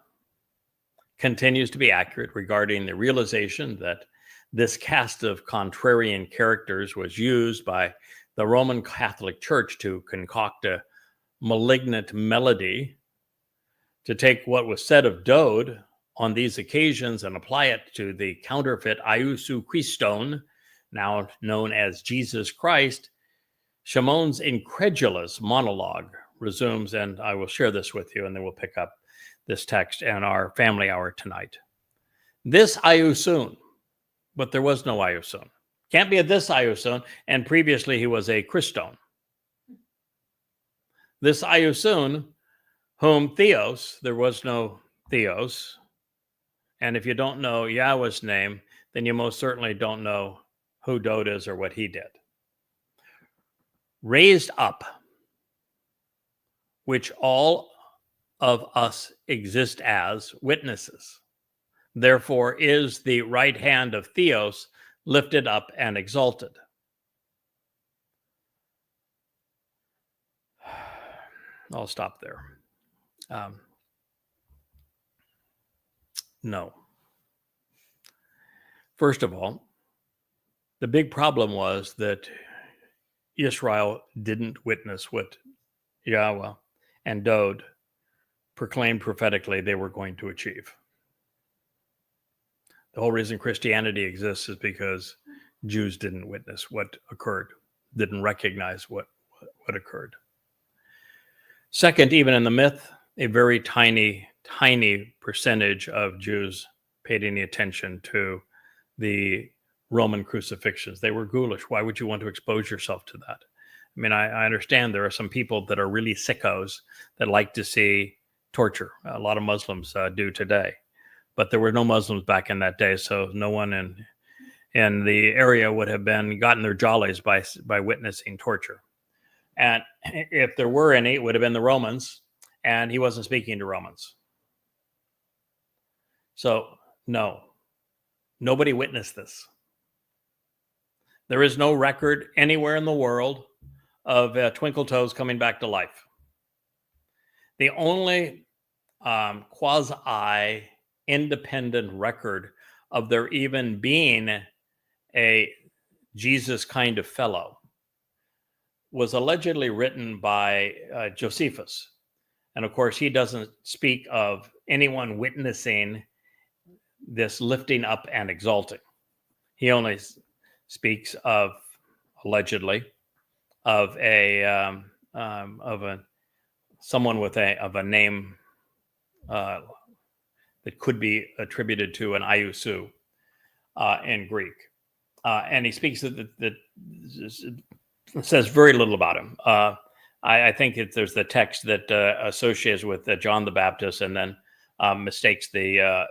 [SPEAKER 1] continues to be accurate regarding the realization that this cast of contrarian characters was used by the Roman Catholic Church to concoct a malignant melody to take what was said of Dode on these occasions and apply it to the counterfeit Iousu Christon, now known as Jesus Christ. Shimon's incredulous monologue resumes, and I will share this with you, and then we'll pick up this text and our family hour tonight. This Iousun, but there was no Iousun. Can't be a this Iousun, and previously he was a Christon. This Iousun, whom Theos, there was no Theos. And if you don't know Yahweh's name, then you most certainly don't know who Dode is or what he did. Raised up, which all of us exist as witnesses. Therefore is the right hand of Theos lifted up and exalted. I'll stop there. No. First of all, the big problem was that Israel didn't witness what Yahweh and Dode proclaimed prophetically they were going to achieve. The whole reason Christianity exists is because Jews didn't witness what occurred, didn't recognize what occurred. Second, even in the myth, a very tiny percentage of Jews paid any attention to the Roman crucifixions. They were ghoulish. Why would you want to expose yourself to that? I mean, I understand there are some people that are really sickos that like to see torture. A lot of Muslims do today. But there were no Muslims back in that day, so no one in the area would have gotten their jollies by witnessing torture. And if there were any, it would have been the Romans, and he wasn't speaking to Romans. So, no, nobody witnessed this. There is no record anywhere in the world of Twinkle Toes coming back to life. The only quasi-independent record of there even being a Jesus kind of fellow was allegedly written by Josephus. And of course, he doesn't speak of anyone witnessing this lifting up and exalting. He only speaks of, allegedly, of someone with a name that could be attributed to an Iousu in Greek. And he speaks that says very little about him. I think there's the text that associates with John the Baptist and then mistakes the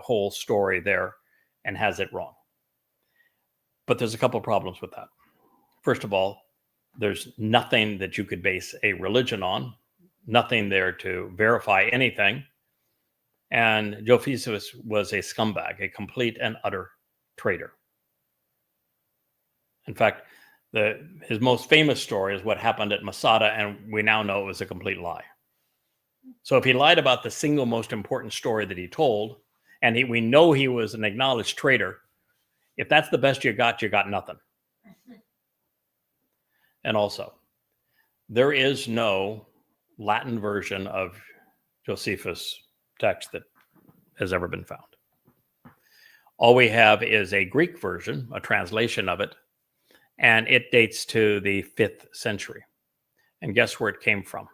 [SPEAKER 1] whole story there and has it wrong. But there's a couple problems with that. First of all, there's nothing that you could base a religion on, nothing there to verify anything. And Josephus was a scumbag, a complete and utter traitor. In fact, his most famous story is what happened at Masada, and we now know it was a complete lie. So if he lied about the single most important story that he told, and we know he was an acknowledged traitor, if that's the best you got nothing. And also, there is no Latin version of Josephus' text that has ever been found. All we have is a Greek version, a translation of it, and it dates to the 5th century. And guess where it came from?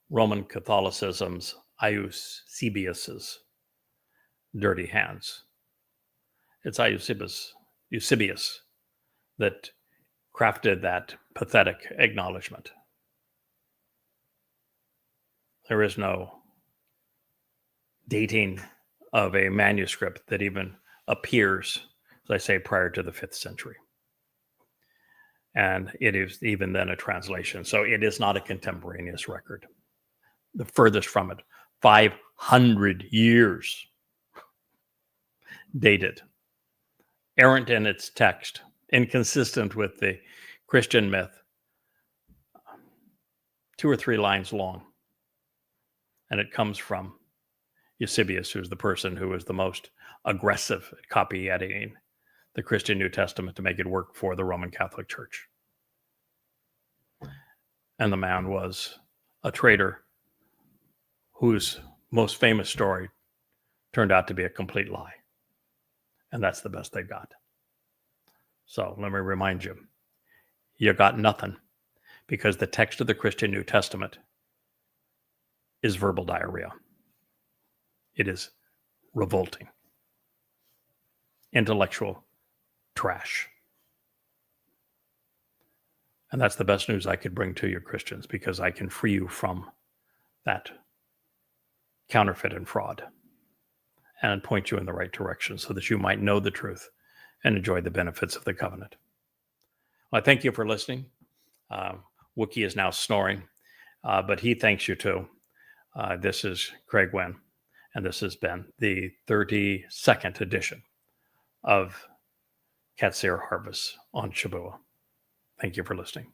[SPEAKER 1] Roman Catholicism's Eusebius's dirty hands. It's Eusebius that crafted that pathetic acknowledgement. There is no dating of a manuscript that even appears, as I say, prior to the 5th century. And it is even then a translation. So it is not a contemporaneous record. The furthest from it, 500 years dated, errant in its text, inconsistent with the Christian myth, 2 or 3 lines long. And it comes from Eusebius, who's the person who was the most aggressive at copy editing the Christian New Testament to make it work for the Roman Catholic Church. And the man was a traitor whose most famous story turned out to be a complete lie. And that's the best they got. So let me remind you, you got nothing, because the text of the Christian New Testament is verbal diarrhea. It is revolting, intellectual trash. And that's the best news I could bring to you, Christians, because I can free you from that counterfeit and fraud and point you in the right direction so that you might know the truth and enjoy the benefits of the covenant. Well, I thank you for listening. Wookie is now snoring, but he thanks you too. This is Craig Winn, and this has been the 32nd edition of Qatsyr-Harvest on Shabuah. Thank you for listening.